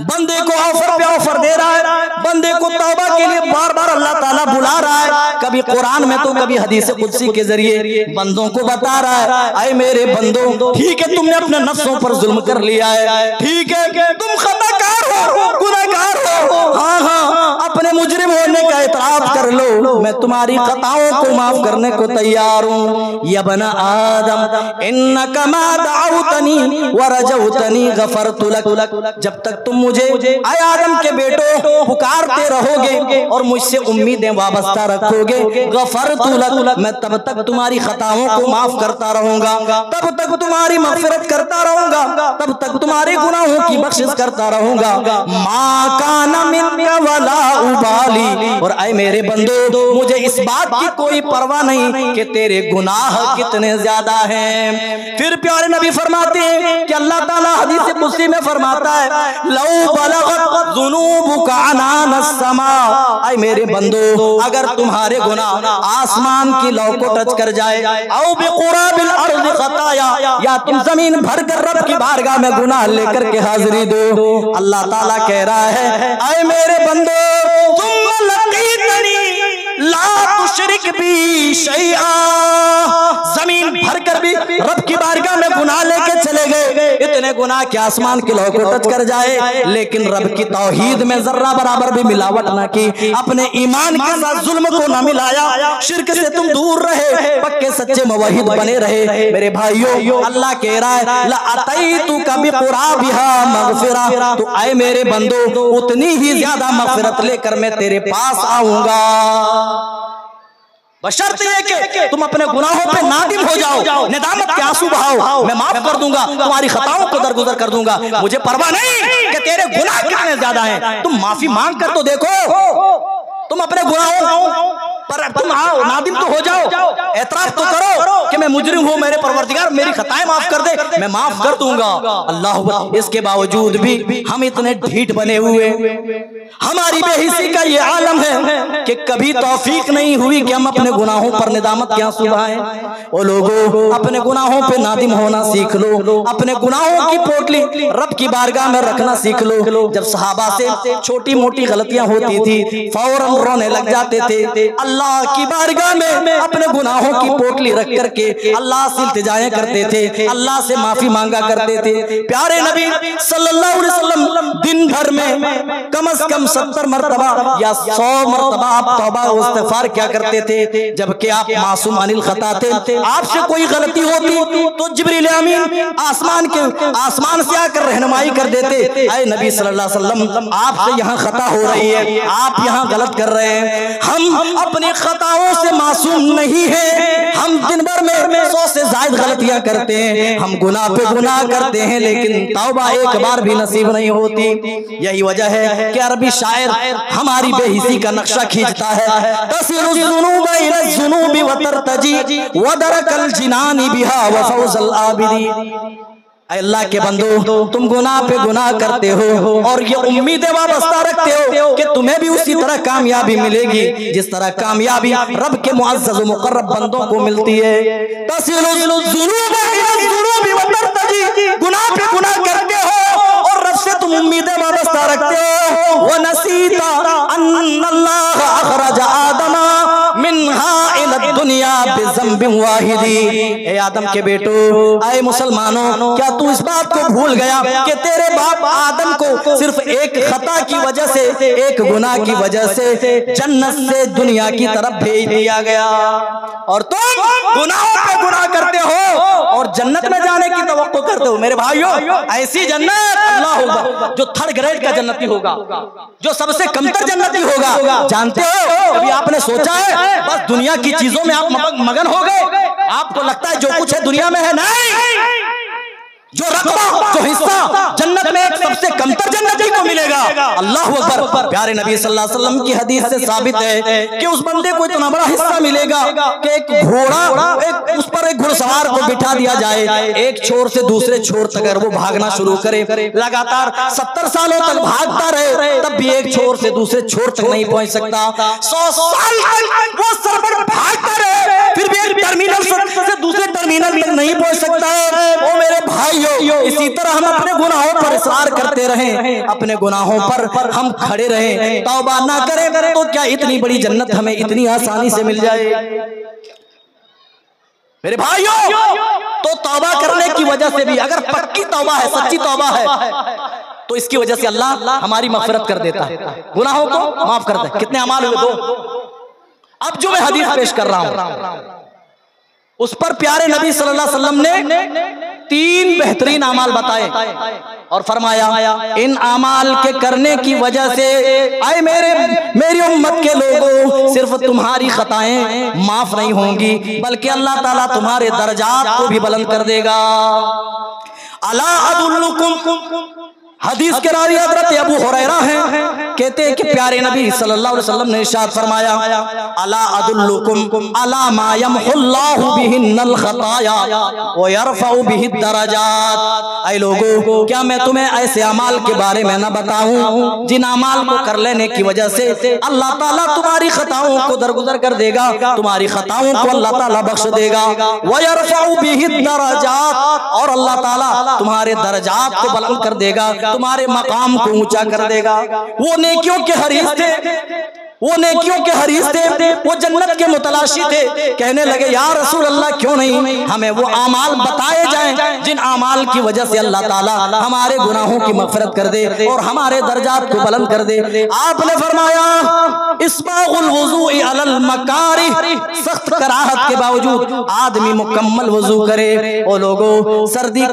Speaker 1: बंदे को ऑफर पे ऑफर दे रहा है, बंदे को तौबा के लिए बार बार अल्लाह ताला बुला रहा है, कभी कुरान में तो कभी हदीस कुदसी के जरिए बंदों को बता रहा है, अरे मेरे बंदो, ठीक है तुमने अपने नफ्सों पर जुल्म कर लिया है, ठीक है तुम खताकार हो, गुनहगार हो, हाँ हाँ अपने मुजरिम होने का इतराफ कर लो, मैं तुम्हारी खताओं को माफ करने को तैयार हूँ। या बना आदम इन्नका मा दअउतनी व रजउतनी गफरतु लक, जब तक तुम मुझे आय आदम के बेटो पुकारते रहोगे और मुझसे उम्मीदें वाबस्ता रखोगे, गफरतु लक, मैं तब तक तुम्हारी खताओं को माफ करता रहूंगा, तब तक तुम्हारी मग़फ़िरत करता रहूंगा, तब तक तुम्हारे गुनाहों की बख्शिश करता रहूंगा। मा काना मिनका वला उबाली, और ऐ मेरे बंदो मुझे इस बात की कोई परवाह नहीं कि तेरे गुनाह कितने ज्यादा हैं। फिर प्यारे नबी फरमाते हैं कि अल्लाह ताला हदीस कुदसी में फरमाता है, लौ बलगत ज़ुनूबुका अनानस समा, ऐ मेरे बंदो अगर तुम्हारे गुनाह आसमान की लौ को टच कर जाए, औ बिक़ुराबिल अर्ज़ खताया, या तुम जमीन भर कर रब की बारगाह में गुनाह लेकर के हाजिरी दो, अल्लाह ताला कह रहा है, ऐ मेरे बंदो तुम लक़ीतनी ला तुशरिक बी शैआ, जमीन भर कर भी रब की बारगाह में गुनाह लेके चले गए, इतने गुनाह के आसमान की लौ को टच कर जाए, लेकिन रब की तौहीद में जर्रा बराबर भी मिलावट ना की, अपने ईमान के साथ जुल्म को ना मिलाया, शिर्क से तुम दूर रहे, पक्के सच्चे मुवहिद बने रहे। मेरे भाइयों अल्लाह कह रहा है, ला अतैतुका बिक़ुराबिहा मग़फ़िरा, तो आए मेरे बंदो उतनी ही ज्यादा मग़फ़िरत लेकर मैं तेरे पास आऊंगा, बशर्त ये कि तुम अपने गुनाहों पे नादिम हो जाओ, निदामत के आंसू बहाओ, मैं माफ कर दूंगा, तुम्हारी खताओं को दरगुजर कर दूंगा, मुझे परवाह नहीं कि तेरे गुनाह कितने ज्यादा हैं, तुम माफी मांग कर तो देखो, तुम अपने गुनाहों पर तुम आओ, नादिम तो हो जाओ, एतराफ तो करो कि मैं मुजरिम हूँ, मेरे परवरदिगार मेरी खताएं माफ कर दे, मैं माफ कर दूंगा। अल्लाह, इसके बावजूद भी हम इतने ढीठ बने हुए, हमारी बेहिसी का ये आलम है कि कभी तौफीक नहीं हुई कि हम अपने गुनाहों पर निदामत के आंसू बहाएं। ओ लोगों, अपने गुनाहों पे नादिम होना सीख लो, अपने गुनाहों की पोटली रब की बारगाह में रखना सीख लो। जब सहाबा से छोटी मोटी गलतियां होती थी फौरन रोने लग जाते थे, अल्लाह की बारगाह में अपने गुनाहों की पोटली रख करके अल्लाह से इल्तिजाएं करते थे, अल्लाह से माफी मांगा करते थे। प्यारे नबी सल्लल्लाहु अलैहि वसल्लम दिन भर में कम से कम 70 मरतबा या 100 मरतबा आप तौबा व इस्तिग़फ़ार क्या करते थे, जबकि आप मासूम अनिल खता थे। आपसे कोई गलती होती तो जिब्रील अमीन आसमान से आकर रहनुमाई कर देते, ऐ नबी सल्लल्लाहु अलैहि वसल्लम आपसे यहाँ खता हो रही है, आप यहाँ गलत कर रहे हैं। हम अपनी खताओं से मासूम नहीं है, हम दिन भर में 100 से ज्यादा गलतियां करते हैं, हम गुनाह पे गुनाह करते हैं, लेकिन तौबा एक बार भी नसीब नहीं होती। यही वजह है कि अरबी शायर हमारी बेहिसी का नक्शा खींचता है, तसिरु ज़ुनूब इला ज़ुनूबि व तरतजी व दरकल जिनानी बिहा व फौज़ल आबिदी। अल्लाह के बंदो, तुम गुनाह पे गुनाह करते हो और ये उम्मीदें वाबस्ता रखते हो कि तुम्हें भी उसी तरह कामयाबी मिलेगी जिस तरह कामयाबी रब के मुअज़्ज़ज़ व मुक़र्रब बंदों को मिलती है। तसिलु ज़ुनूब इला ज़ुनूबि व तरतजी, गुनाह पे गुनाह करते हो और रब से तुम उम्मीदें वाबस्ता रखते हो। व नसीता अन्नल्लाह अखरज आदमा मिन्हा इला दुनिया बिज़ंबिन वाहिदी। ए आदम के बेटो, आए मुसलमानों, क्या तू इस बात को भूल गया कि तेरे बाप आदम को सिर्फ एक खता की वजह से, एक गुनाह की वजह से जन्नत से दुनिया की तरफ भेज दिया गया, और तुम गुनाहों पे गुनाह करते हो और जन्नत में जाने की तवक्को करते हो। मेरे भाइयों, ऐसी जन्नत अल्लाह होगा जो थर्ड ग्रेड का जन्नती होगा, जो सबसे कमतर जन्नती होगा। जानते हो, कभी आपने सोचा है बस दुनिया की चीजों में आप मगन हो गए, आपको लगता है जो कुछ है दुनिया में है? नहीं, जो रकबा, जो हिस्सा जन्नत में एक सबसे कमतर जन्नती को मिलेगा। अल्लाह अकबर। प्यारे नबी सल्लल्लाहु अलैहि वसल्लम की हदीस से साबित है कि उस बंदे को इतना बड़ा हिस्सा मिलेगा कि एक घोड़ा, उस पर एक घुड़सवार को बिठा दिया जाए, एक छोर से दूसरे छोर तक अगर वो भागना शुरू करे, लगातार 70 सालों तक भागता रहे, तब भी एक छोर से दूसरे छोर तक नहीं पहुंच सकता। 100 साल वो सरबर भागता रहे, फिर भी एक टर्मिनल से दूसरे टर्मिनल तक नहीं पहुंच सकता है। ओ मेरे भाइयों, इसी तरह हम अपने गुनाहों पर इसरार करते रहें, अपने गुनाहों पर हम खड़े रहें, तौबा ना करें तो क्या इतनी बड़ी जन्नत हमें इतनी आसानी से मिल जाए? मेरे भाइयों, तो तौबा करने की वजह से भी, अगर पक्की तौबा है, सच्ची तौबा है, तो इसकी वजह से अल्लाह हमारी मग़फ़िरत कर देता है, गुनाहों को माफ करता है। कितने अमाल हुए? 2। अब जो मैं हदीस पेश कर रहा हूं उस पर प्यारे नबी सल्लल्लाहु अलैहि वसल्लम ने 3 बेहतरीन अमाल बताए और फरमाया, इन अमाल के करने की वजह से आए मेरी उम्मत के लोगों, सिर्फ तुम्हारी खताएं माफ नहीं होंगी बल्कि अल्लाह ताला तुम्हारे दर्जात को भी बुलंद कर देगा। अला अदुल्लुकुम, हदीस के रावी हज़रत अबू हुरैरा हैं, कहते हैं कि प्यारे नबी सल्लल्लाहु अलैहि वसल्लम ने इरशाद फरमाया, अला अदुल्लुकुम अला मा यमहुल्लाहु बिहिन्नल खताया व यरफउ बिहिद दरजात। ऐ लोगों, क्या मैं तुम्हें ऐसे अमाल के बारे में न बताऊं जिन अमाल को कर लेने की वजह से अल्लाह ताला तुम्हारी खताओं को दरगुजर कर देगा, तुम्हारी खताओं को अल्लाह ताला बख्श देगा। व यरफउ बिहिद दरजात, और अल्लाह ताला तुम्हारे दर्जात को बुलंद कर देगा, तुम्हारे मकाम को ऊंचा कर देगा। वो नेकियों के हरीस थे, वो नेकियों के हरीस थे, वो जन्नत के मुतलाशी थे। कहने लगे, या रसूल अल्लाह, क्यों नहीं हमें वो आमाल बताए जाएं जिन आमाल की वजह से अल्लाह ताला हमारे गुनाहों की मग़फ़िरत कर दे और हमारे दर्जात को बुलंद कर दे। आपने फरमाया, इस्बाग़ुल वुज़ूइ अलल मकारिह, सख्त कराहत के बावजूद आदमी मुकम्मल वजू करे। ओ लोगों, सर्दी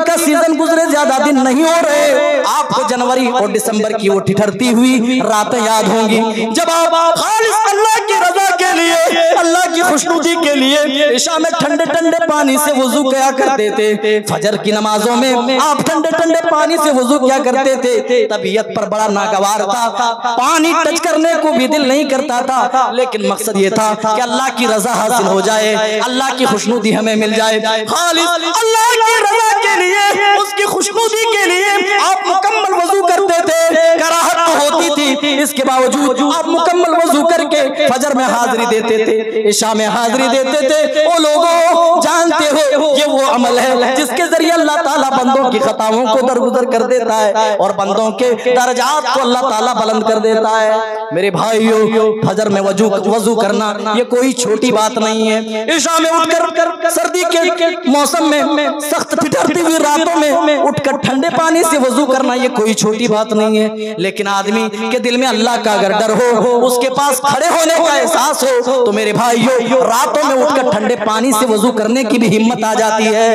Speaker 1: का सीजन गुजरे, ज्यादा दिन नहीं हो रहे, आपको जनवरी और दिसंबर की वो ठिठुरती हुई रातें याद होंगी जब आप खालिस अल्लाह की रजा के लिए, अल्लाह की खुशनुदी के लिए इशा में ठंडे ठंडे पानी से वजू किया करते थे। फजर की नमाजों में आप ठंडे ठंडे पानी से वजू किया करते थे। तबीयत पर बड़ा नागवार था, पानी टच करने को भी दिल नहीं करता था, लेकिन मकसद ये था कि अल्लाह की रजा हासिल हो जाए, अल्लाह की खुशनुदी हमें मिल जाए। खालिस अल्लाह की रजा के लिए, उसकी खुशनुदी के लिए आप मुकम्मल वजू करते थे। कराहत तो होती थी, इसके बावजूद आप मुकम्मल वजू करके फजर में हाजिरी देते थे, इशा में हाजिरी देते थे। वो लोगों, जानते हो ये वो अमल है जिसके जरिए अल्लाह ताला बंदों की खताओं को दरगुजर कर देता है और बंदों के दर्जात को अल्लाह ताला बुलंद कर देता है। मेरे भाइयों, फजर में वजू करना ये कोई छोटी बात नहीं है। इशा में उठकर, सर्दी के मौसम में सख्त ठिठुरती हुई रातों में उठकर ठंडे पानी से वजू करना ये कोई छोटी बात नहीं है। लेकिन आदमी के दिल में अल्लाह का अगर डर हो, उसके पास खड़े होने का एहसास हो, तो मेरे भाइयों, रातों में उठकर ठंडे पानी से वजू करने की भी हिम्मत आ जाती है।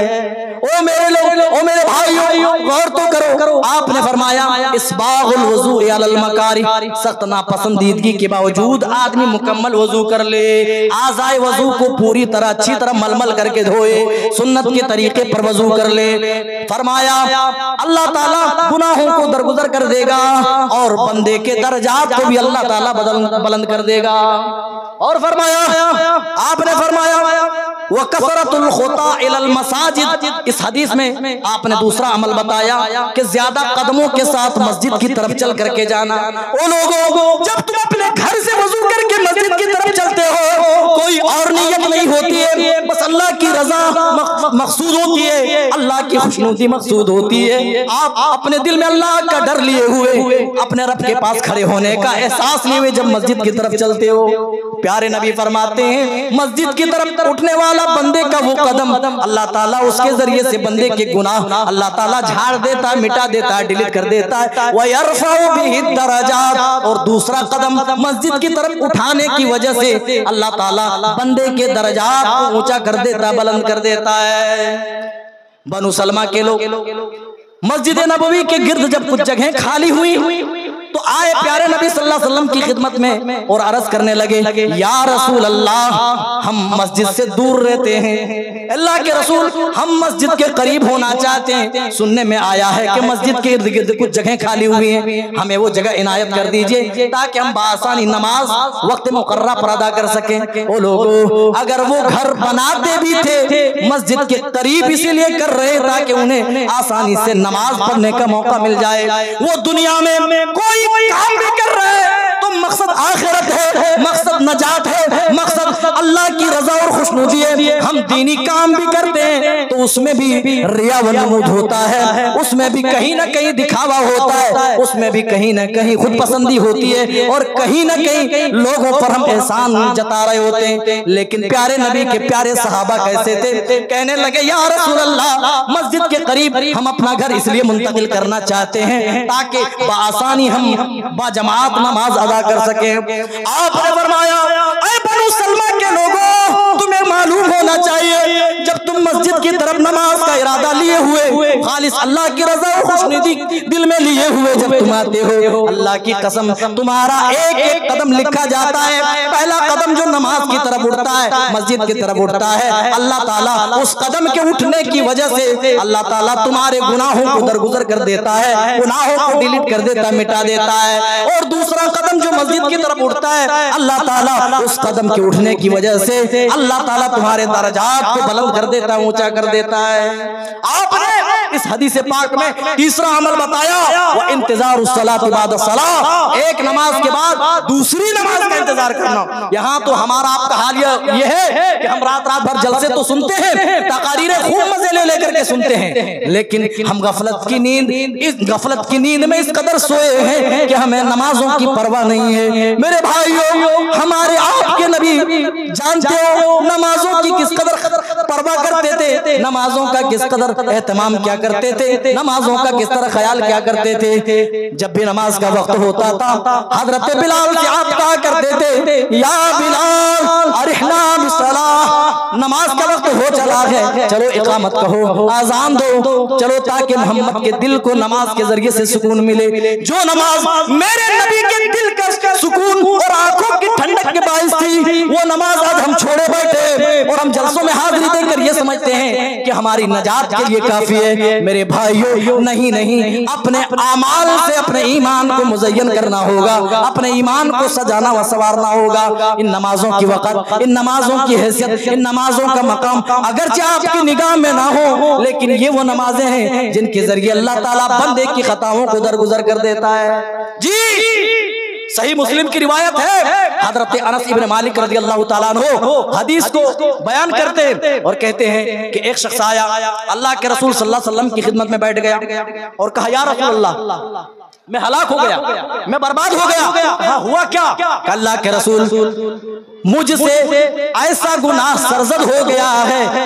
Speaker 1: ओ मेरे लोग, ओ मेरे भाइयों, गौर तो करो। आपने फरमाया, इस्बाग़ुल वुज़ूइ अलल मकारिह, सख्त नापसंदीदगी के बावजूद आदमी मुकम्मल वजू कर ले, आज़ाए वजू को पूरी तरह अच्छी तरह मलमल करके धोए, सुन्नत के तरीके पर वजू कर ले। फरमाया, अल्लाह ताला गुनाहों को दरगुजर कर देगा और बंदे के दर्जात को भी अल्लाह ताला बुलंद कर देगा। और फरमाया, आपने फरमाया, वह कसरतुल खुता इलल मसाजिद, इस हदीस में आपने दूसरा अमल बताया कि ज्यादा कदमों के साथ मस्जिद की तरफ चल करके जाना। ओ लोगों, जब तुम अपने घर से वजू करके मस्जिद की तरफ चलते हो, कोई और नियत नहीं होती है, बस अल्लाह की रजा मकसूद होती है, अल्लाह की खुशनुदी मकसूद होती है। आप अपने दिल में अल्लाह का डर लिए हुए अपने रब के पास खड़े होने का एहसास लिए हुए जब मस्जिद की तरफ चलते हो, प्यारे नबी फरमाते हैं, मस्जिद की तरफ उठने वाला बंदे का वो कदम अल्लाह ताला उसके जरिए से बंदे के गुनाह अल्लाह ताला झाड़ देता है, मिटा देता है, डिलीट कर देता है। व यरफउ बिहिद दरजात, और दूसरा कदम मस्जिद की तरफ उठाने की वजह से अल्लाह ताला बंदे के दर्जात को ऊंचा कर देता है, बुलंद कर देता है। बनु सलमा के लोग मस्जिद नबवी के गिर्द जब कुछ जगह खाली हुई तो आए प्यारे नबी सल्लल्लाहु अलैहि वसल्लम की खिदमत में और अर्ज करने लगे, या रसूल अल्लाह, हम मस्जिद से दूर रहते हैं, अल्लाह के रसूल हम मस्जिद के करीब होना चाहते हैं। सुनने में आया है कि मस्जिद के इर्द गिर्द कुछ जगह खाली हुई हैं, हमें वो जगह इनायत कर दीजिए ताकि हम बासानी नमाज वक्त मुकर्रा पर अदा कर सकें। ओ लोगों, अगर वो घर बनाते भी थे मस्जिद के करीब इसीलिए कर रहे ताकि उन्हें आसानी से नमाज पढ़ने का मौका मिल जाए। वो दुनिया में कोई काम भी कर रहे हैं तो मकसद आखिरत है, मकसद नजात है, मकसद अल्लाह की रजा और खुशनुदी है। हम दीनी काम भी करते हैं तो उसमें भी रिया व नमूद होता है, उसमें भी कहीं ना कहीं दिखावा होता है, उसमें भी कहीं ना कहीं खुद पसंदी होती है और कहीं ना कहीं लोगों पर हम एहसान जता रहे होते हैं। लेकिन प्यारे नबी के प्यारे सहाबा कैसे थे, कहने लगे या रसूल अल्लाह, मस्जिद के करीब हम अपना घर इसलिए मुंतकिल करना चाहते हैं ताकि बआसानी हम बाजमात नमाज अदा कर सके। आपने फरमाया, ऐ बनु सलमा के लोगों, तुम्हें मालूम होना चाहिए जब तुम मस्जिद की तरफ नमाज का इरादा लिए हुए खालिस अल्लाह की रजा और खुशनुदी दिल में लिए हुए जब तुम आते हो, अल्लाह की कसम तुम्हारा एक एक कदम लिखा जाता है। पहला कदम जो नमाज की तरफ उठता है, मस्जिद की तरफ उठता है, अल्लाह ताला उस कदम के उठने की वजह से अल्लाह ताला तुम्हारे गुनाहों को दरगुजर कर देता है, गुनाहों को डिलीट कर देता, मिटा देता है। और दूसरा कदम जो मस्जिद की तरफ उठता है, अल्लाह ताला उस कदम के उठने की वजह से अल्लाह ताला तुम्हारे दर्जात को बुलंद कर देता, ऊंचा कर देता है। आपने इस हदीस पाक में तीसरा अमल बताया, वो इंतजार सलात बाद सलाह, एक नमाज के बाद दूसरी नमाज का इंतजार करना। यहाँ तो हमारा आपका हाल ये है कि हम रात रात भर जलसे तो सुनते हैं, तकारीरें खूब मजे ले लेकर के सुनते हैं, लेकिन हम गफलत की नींद में इस कदर सोए हैं कि हमें नमाजों की परवाह नहीं है। मेरे भाइयों, हमारे आपके नबी जानते हो नमाजों की किस कदर परवाह करते थे, नमाजों का किस कदर एहतमाम क्या करते थे, नमाजों का किस तरह ख्याल क्या करते थे। जब भी नमाज का वक्त होता था, हजरत बिलाल से आप कहा करते थे, या बिलाल अरिहना बिस्सलाह, नमाज का वक्त हो चला है, चलो इकामत कहो, आजान दो, चलो ताकि मोहम्मद के दिल को नमाज के जरिए से सुकून मिले। जो नमाज मेरे नबी के दिल का सुकून और आंखों की ठंडक के बाइस थी, वो नमाज आज हम छोड़े बैठे और हम जलसों में हाजिरी देकर ये समझते हैं कि हमारी नजात के लिए काफी है। मेरे भाइयों, नहीं नहीं, अपने आमाल से अपने ईमान को मुज़य्यन करना होगा, अपने ईमान को सजाना व संवारना होगा। इन नमाजों की वक़्त, इन नमाजों की हैसियत, इन नमाजों का मकाम अगरचे आपकी निगाह में ना हो, लेकिन ये वो नमाजें हैं जिनके जरिए अल्लाह ताला बंदे की खताओं को दरगुजर कर देता है। जी, सही मुस्लिम की रिवायत है, हजरत अनस इब्न मालिक रज़ी अल्लाह ताला अन्हु हदीस को बयान करते हैं और कहते हैं कि एक शख्स आया, अल्लाह के रसूल सल्लल्लाहु अलैहि वसल्लम की खिदमत में बैठ गया और कहा, या रसूल अल्लाह, मैं हलाक हो गया, मैं बर्बाद हो गया। हाँ, हुआ क्या? अल्लाह के रसूल, मुझसे ऐसा गुनाह सरजद हो गया है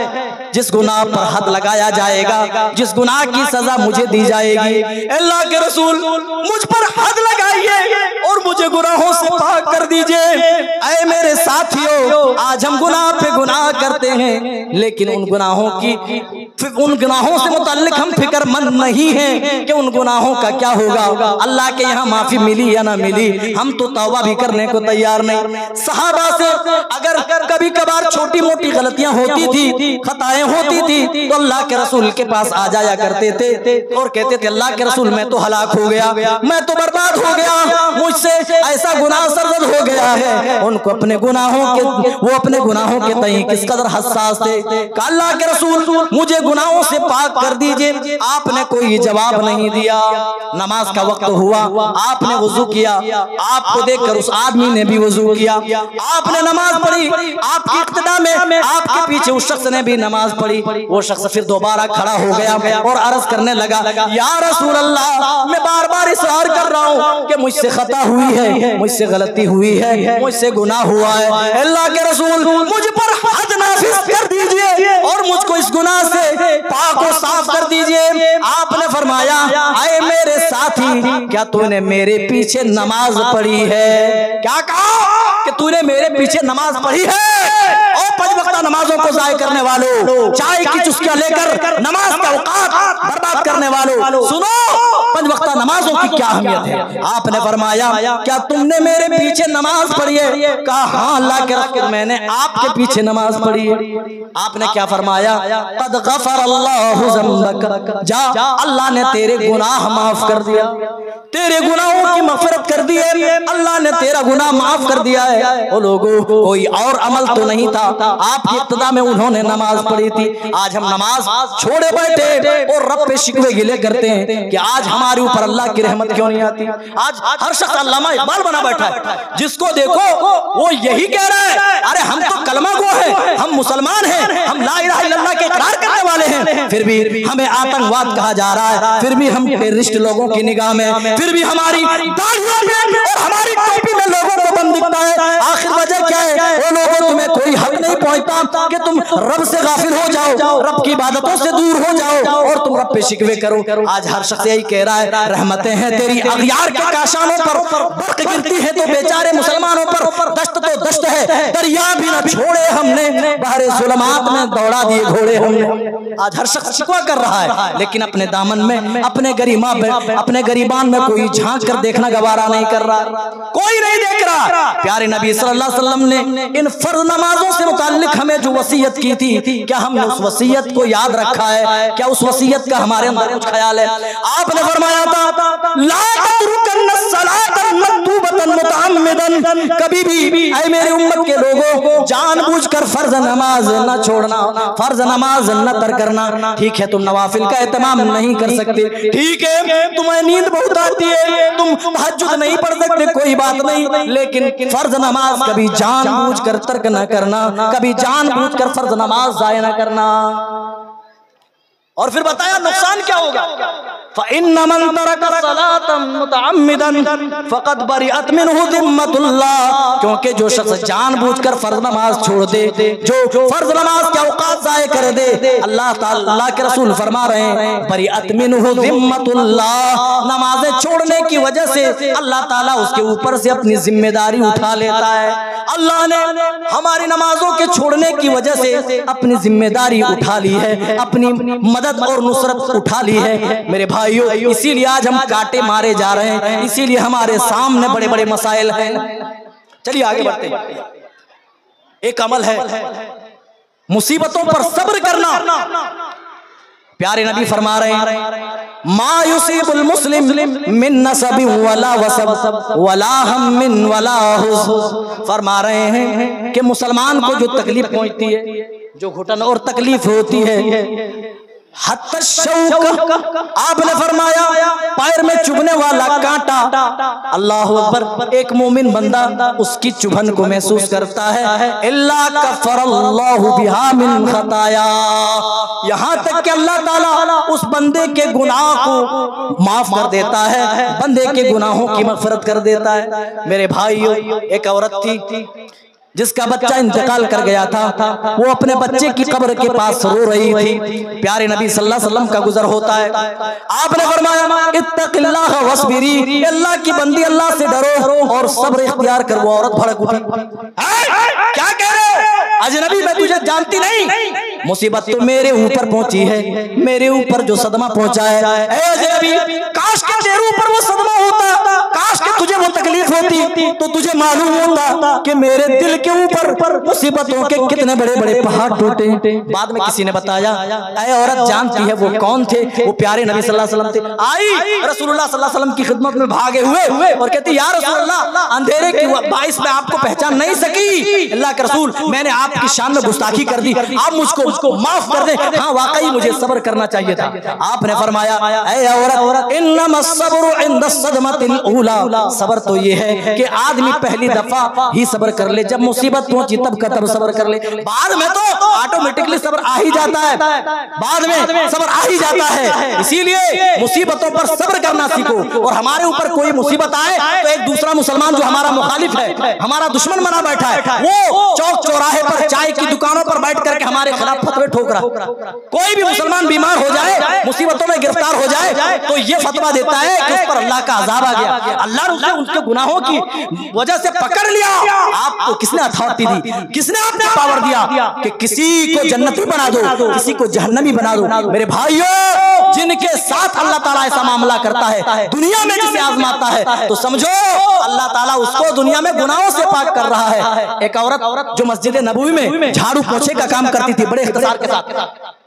Speaker 1: जिस गुनाह पर हद लगाया जाएगा, जिस गुनाह की सजा मुझे दी जाएगी। अल्लाह के रसूल, मुझ पर हद लगाइए और मुझे गुनाहों से पाक कर दीजिए। ऐ मेरे साथियों, आज हम गुनाह पे गुनाह करते हैं, लेकिन उन गुनाहों से मुताल्लिक हम फिक्रमंद नहीं हैं कि उन गुनाहों का क्या होगा, अल्लाह के यहाँ माफी मिली या ना मिली, हम तो तौबा भी करने को तैयार नहीं। सहाबा से अगर कभी कभार छोटी मोटी गलतियां होती थी, खताएं होती थी, तो अल्लाह के रसूल के पास आ जाया करते थे और कहते थे, अल्लाह के रसूल, मैं तो हलाक हो गया, मैं तो बर्बाद हो गया, मुझसे ऐसा गुनाह सरजद हो गया है। उनको अपने गुनाहों के तई किस कदर हसास थे। अल्लाह के रसूल, मुझे गुनाहों से पाक कर दीजिए। आपने कोई जवाब नहीं दिया। नमाज का वक्त हुआ, आपने वुजू किया, आपको देखकर उस आदमी ने भी वुजू किया, आपने नमाज पढ़ी, आपकी इक्तिदा में आपके पीछे उस शख्स ने भी नमाज पढ़ी। वो शख्स फिर दोबारा खड़ा हो गया और अर्ज करने लगा, या रसूल अल्लाह, मैं बार बार इसरार कर रहा हूँ कि मुझसे खता हुई है, मुझसे गलती हुई है, मुझसे गुनाह हुआ है। अल्लाह के रसूल, मुझ पर हद नाफिज कर दीजिए और मुझको इस गुनाह से पाक और साफ कर दीजिए। आपने फरमाया, आए मेरे साथी, क्या तूने मेरे पीछे नमाज पढ़ी है? क्या कहा कि तूने मेरे पीछे नमाज पढ़ी है? और 5 वक्त नमाजों को जाय करने वालों, चाय की चुस्कियां लेकर नमाज का औकात बर्बाद करने वालों, सुनो, 5 वक्त वक्त नमाजों की क्या अहमियत है। आपने फरमाया क्या तुमने मेरे पीछे नमाज पढ़ी है? कहा हाँ अल्लाह के रसूल मैंने आपके पीछे नमाज पढ़ी है। आपने क्या फरमाया? क़द ग़फ़रल्लाहु ज़ंबक, जा अल्लाह ने तेरे गुनाह माफ कर दिया, तेरे गुनाहों की मग़फ़िरत कर दी है, अल्लाह ने तेरा गुनाह माफ कर दिया है। ओ लोगों कोई और अमल तो नहीं था, आपकी इब्तिदा में उन्होंने नमाज पढ़ी थी। आज हम नमाज छोड़े बैठे और रब पे शिकवे गिले करते हैं कि आज हमारे ऊपर अल्लाह की रहमत क्यों नहीं आती। आज हर शख्स अल्लामा इकबाल बना बैठा है, जिसको देखो वो यही कह रहा है अरे हम तो कलमा गो है, हम मुसलमान हैं, हम ला इलाहा इल्लल्लाह के इकरार करने वाले हैं, फिर भी हमें आतंकवाद कहा जा रहा है, फिर भी हम टेररिस्ट लोगों की निगाह में, फिर भी हमारी दाढ़ियों में और हमारी टोपी में लोगों को बंद दिखता है। आखिर वजह क्या है? वो लोगों तुम्हें कोई हक नहीं पहुंचता कि तुम रब से गाफिल हो जाओ, रब की इबादतों से दूर हो जाओ और तुम रब पे शिकवे करो। आज हर शख्स यही कह रहा है रहमतें हैं तेरी अगयार के काशानों पर, बर्क गिरती है तो बेचारे मुसलमानों पर, दश्त तो दश्त है, दरिया भी न छोड़े हमने, बहरे ज़ुल्मात में दौड़ा दिए घोड़े हमने। आज हर शख्स शिकवा कर रहा है, लेकिन अपने दामन में, अपने गरिमा में, अपने गरिबान में कोई झांक कर देखना गवारा नहीं कर रहा, कोई नहीं देख रहा। प्यारे नबी सल्लल्लाहु अलैहि वसल्लम ने इन फर्ज नमाजों से मुताल्लिक हमें जो वसीयत की थी, क्या हमने उस वसीयत को याद रखा है? क्या उस वसीयत का हमारे अंदर कुछ ख्याल है? आपने फरमाया था ला ततरुकन्न सलातन मक्तूबतन मुतअम्मिदन, कभी भी ऐ मेरे उम्मत के लोगों जानबूझकर फर्ज नमाज न छोड़ना, फर्ज नमाज न तर करना। ठीक है तुम नवाफिल का एहतमाम नहीं कर सकते, ठीक है तुम्हें नींद बहुत आती है, तुम तहज्जुद नहीं पढ़ सकते, कोई बात नहीं, लेकिन फर्ज नमाज कभी जानबूझकर तर्क न करना, कभी जानबूझकर फर्ज नमाज ज़ाया न करना। और फिर बताया नुकसान क्या होगा? फ़इन्न मन तरक सलातन मुतअम्मिदन फ़क़द बरिअत मिन्हु ज़िम्मतुल्लाह, क्योंकि जो शख्स जानबूझकर फर्ज नमाज छोड़ दे, जो फर्ज नमाज के औकात ज़ाया कर दे, अल्लाह ताला के रसूल फरमा रहे हैं बरिअत मिन्हु ज़िम्मतुल्लाह, नमाजें छोड़ने की वजह से अल्लाह ताला उसके ऊपर से अपनी जिम्मेदारी उठा लेता है। अल्लाह ने हमारी नमाजों के छोड़ने की वजह से अपनी जिम्मेदारी उठा ली है, अपनी मदद और नुसरत उठा ली है। मेरे भाइयों इसीलिए आज हम कांटे मारे जा रहे हैं, इसीलिए हमारे सामने बड़े बड़े मसाइल हैं। चलिए आगे बढ़ते हैं। एक अमल है मुसीबतों पर सब्र करना। प्यारे नबी फरमा रहे हैं मा युसीबुल मुस्लिम मिन नसबि वला वसब वला हम मिन वला हुज़, फरमा रहे हैं कि मुसलमान को जो तकलीफ पहुंचती है, जो घुटन और तकलीफ होती है, हत्ता शौक, आपने फरमाया पैर में चुभने वाला कांटा, अल्लाहु अकबर, एक मोमिन बंदा उसकी चुभन को महसूस करता है, इल्ला कफ़रल्लाहु बिहा मिन खताया, यहाँ तक कि अल्लाह ताला उस बंदे के गुनाह को माफ कर देता है, बंदे के गुनाहों की मग़फ़िरत कर देता है। मेरे भाइयों एक औरत थी जिसका बच्चा इंतकाल कर गया था, वो अपने बच्चे की कब्र के पास रो रही थी। प्यारे नबी सल्लल्लाहु अलैहि वसल्लम का गुजर होता है, आपने फरमाया इत्तक़िल्लाह वस्बिरी, अल्लाह की बंदी अल्लाह से डरो और सब्र इख्तियार कर। वो औरत भड़क उठी, क्या कह रहे हो? अजनबी मैं तुझे जानती नहीं, मुसीबत तो मेरे ऊपर पहुंची है, मेरे ऊपर जो सदमा पहुंचा है, अजनबी काश के तेरे ऊपर वो सदमा होता, काश के तुझे वो तकलीफ होती तो तुझे मालूम होता कि मेरे दिल के ऊपर मुसीबतों के कितने बड़े बड़े पहाड़ टूटे। बाद में किसी ने बताया ऐ औरत जानती है वो कौन थे? वो प्यारे नबी सल्लल्लाहु अलैहि वसल्लम थे। आई रसूलुल्लाह सल्लल्लाहु अलैहि वसल्लम की खिदमत में भागे हुए और कहती या रसूलल्लाह अंधेरे की बाइस में आपको पहचान नहीं सकी, अल्लाह के रसूल मैंने आपकी शान में गुस्ताखी कर दी, आप मुझको माफ कर दें। हाँ वाकई मुझे सब्र करना चाहिए था। आपने फरमाया ऐ औरत इन्नमा सब्रु इंद सदमतिल ऊला, सब्र तो ये है कि आदमी पहली दफा ही सब्र कर ले, जब मुसीबत पहुंची तब का तब सब्र कर ले, बाद में तो ऑटोमेटिकली सब्र आ ही जाता है, बाद में सब्र आ ही जाता है। इसीलिए मुसीबतों पर सब्र करना सीखो। और हमारे ऊपर कोई मुसीबत आए तो एक दूसरा मुसलमान जो हमारा मुखालिफ है, हमारा दुश्मन बना बैठा है, वो चौक चौराहे पर चाय की दुकानों पर बैठ करके हमारे खिलाफ फतवे ठोक रहा। कोई भी मुसलमान बीमार हो जाए, मुसीबतों में गिरफ्तार हो जाए, तो ये फतवा देता है कि उस पर अल्लाह का अजाब आ गया, अल्लाह ने उनके गुनाहों गुनाहों की वजह से पकड़ लिया, आपको किसने अथॉरिटी दी, किसने आपने पावर दिया कि किसी को जन्नती बना दो, किसी को जहन्नमी बना दो। मेरे भाइयों, जिनके साथ अल्लाह ताला ऐसा मामला करता है, दुनिया में जिसे आजमाता है, तो समझो अल्लाह ताला उसको दुनिया में गुनाहों से पाक कर रहा है। एक औरत जो मस्जिद नबवी में झाड़ू पोछे का काम करती थी, बड़े इख्तिसार के साथ,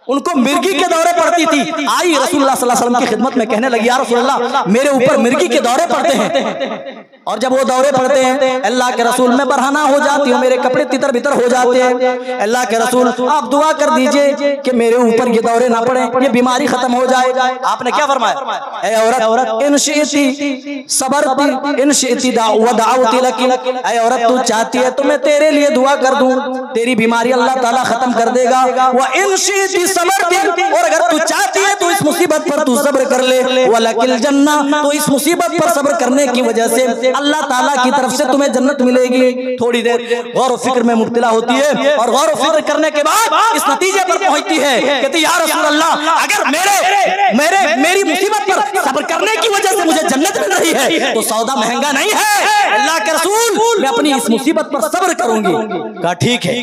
Speaker 1: उनको मिर्गी के दौरे पड़ती थी। आई रसूलुल्लाह सल्लल्लाहु अलैहि वसल्लम की खिदमत में कहने लगी, या रसूलल्लाह मेरे ऊपर मिर्गी के दौरे पड़ते हैं, और जब वो दौरे पड़ते हैं अल्लाह के रसूल में बरहना हो जाती हूँ, मेरे कपड़े तितर बितर हो जाते हैं। अल्लाह के रसूल आप दुआ कर दीजिए कि मेरे ऊपर ये दौरे ना पड़े, ये बीमारी खत्म हो जाए। आपने क्या फरमाया, ऐ औरत इन शिअती सबरती इन शिअती दाऊती लकी, ऐ औरत तू चाहती है तो मैं तेरे लिए दुआ कर दूं, तेरी बीमारी अल्लाह ताला खत्म कर देगा। व इन शिअती सबरती, और अगर तू चाहती है तो इस मुसीबत पर तू सब्र कर ले, वलकिल जन्ना, तो इस मुसीबत पर सब्र करने की वजह से अल्लाह ताला की तरफ से तुम्हें जन्नत मिलेगी। थोड़ी देर गौर व फिक्र में मुब्तला होती है, और गौर व फिक्र करने के बाद इस नतीजे पर पहुंचती है, कहती या रसूल अल्लाह, अगर मेरी मुसीबत पर सब्र करने की वजह से मुझे जन्नत मिल रही है तो सौदा महंगा नहीं है, अल्लाह के रसूल मैं अपनी इस मुसीबत पर सब्र करूंगी। कहा ठीक है।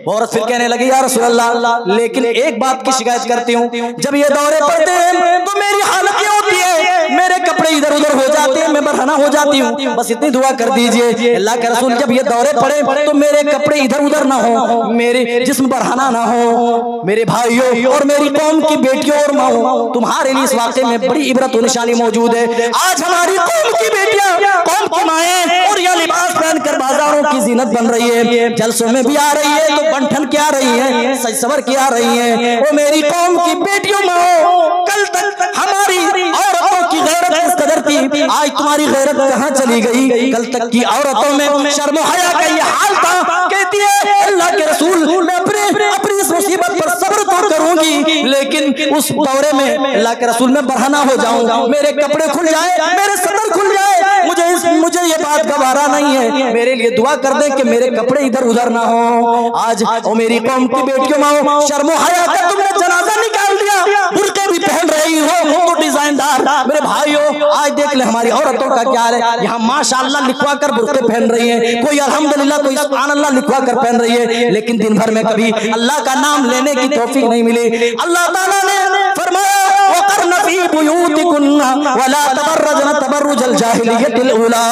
Speaker 1: औरत फिर कहने लगी, या रसूल अल्लाह, लेकिन एक बात की शिकायत करती हूँ, जब ये दौरे पड़ते हैं तो मेरी हालत ये होती है, मेरे कपड़े इधर उधर हो जाते हैं, मैं बरहना हो जाती हूँ, बस इतनी दुआ कर दीजिए। अल्लाह के रसूल जब ये दौरे पड़े तो मेरे कपड़े इधर उधर ना हो, मेरे जिस्म बरहना ना हो। मेरे भाइयों और मेरी कौम की बेटियों और माओ, तुम्हारे लिए इस वाक़े में बड़ी इबरत और निशानी मौजूद है। आज हमारी कौम की बेटियां, कौम की माएं और यह लिबास पहनकर बाजारों की जीनत बन रही है, जलसों में भी आ रही है तो बंठन के आ रही है, सज सवर के आ रही है। वो मेरी कौम की बेटियों माओ, कल तक हमारी औरतों की गैरत इस कदर थी, आज तुम्हारी गैरत कहाँ चली गई? कल तक की औरतों में शर्म हया का ये हाल था। कहती है अल्लाह के रसूल मैं अपनी इस मुसीबत पर सब्र तो करूंगी, लेकिन उस दौरे में अल्लाह के रसूल में बरहना हो जाऊं, मेरे कपड़े खुल जाए, मेरे सदर खुल जाए, मुझे ये बात गवारा नहीं है, मेरे लिए दुआ कर दे कि मेरे कपड़े इधर उधर ना हो। आज ओ मेरी कौम की बेटियों माओ, शर्म हया का तुमने जनाजा निकाल दिया, बुर्के भी पहन रही हो तो डिजाइनदार। मेरे भाइयों आज देख ले हमारी औरतों का क्या है, यहाँ माशाअल्लाह लिखवा कर बुर्के पहन रही है, कोई अल्हम्दुलिल्लाह कोई सुभान अल्लाह लिखवा कर पहन रही है, लेकिन दिन भर में कभी अल्लाह का नाम लेने की तौफीक नहीं मिली। अल्लाह ताला ने फरमाया वक़रना फी बुयूतिकुन्ना वला तबर्रजना तबर्रुजल जाहिलियतिल उला,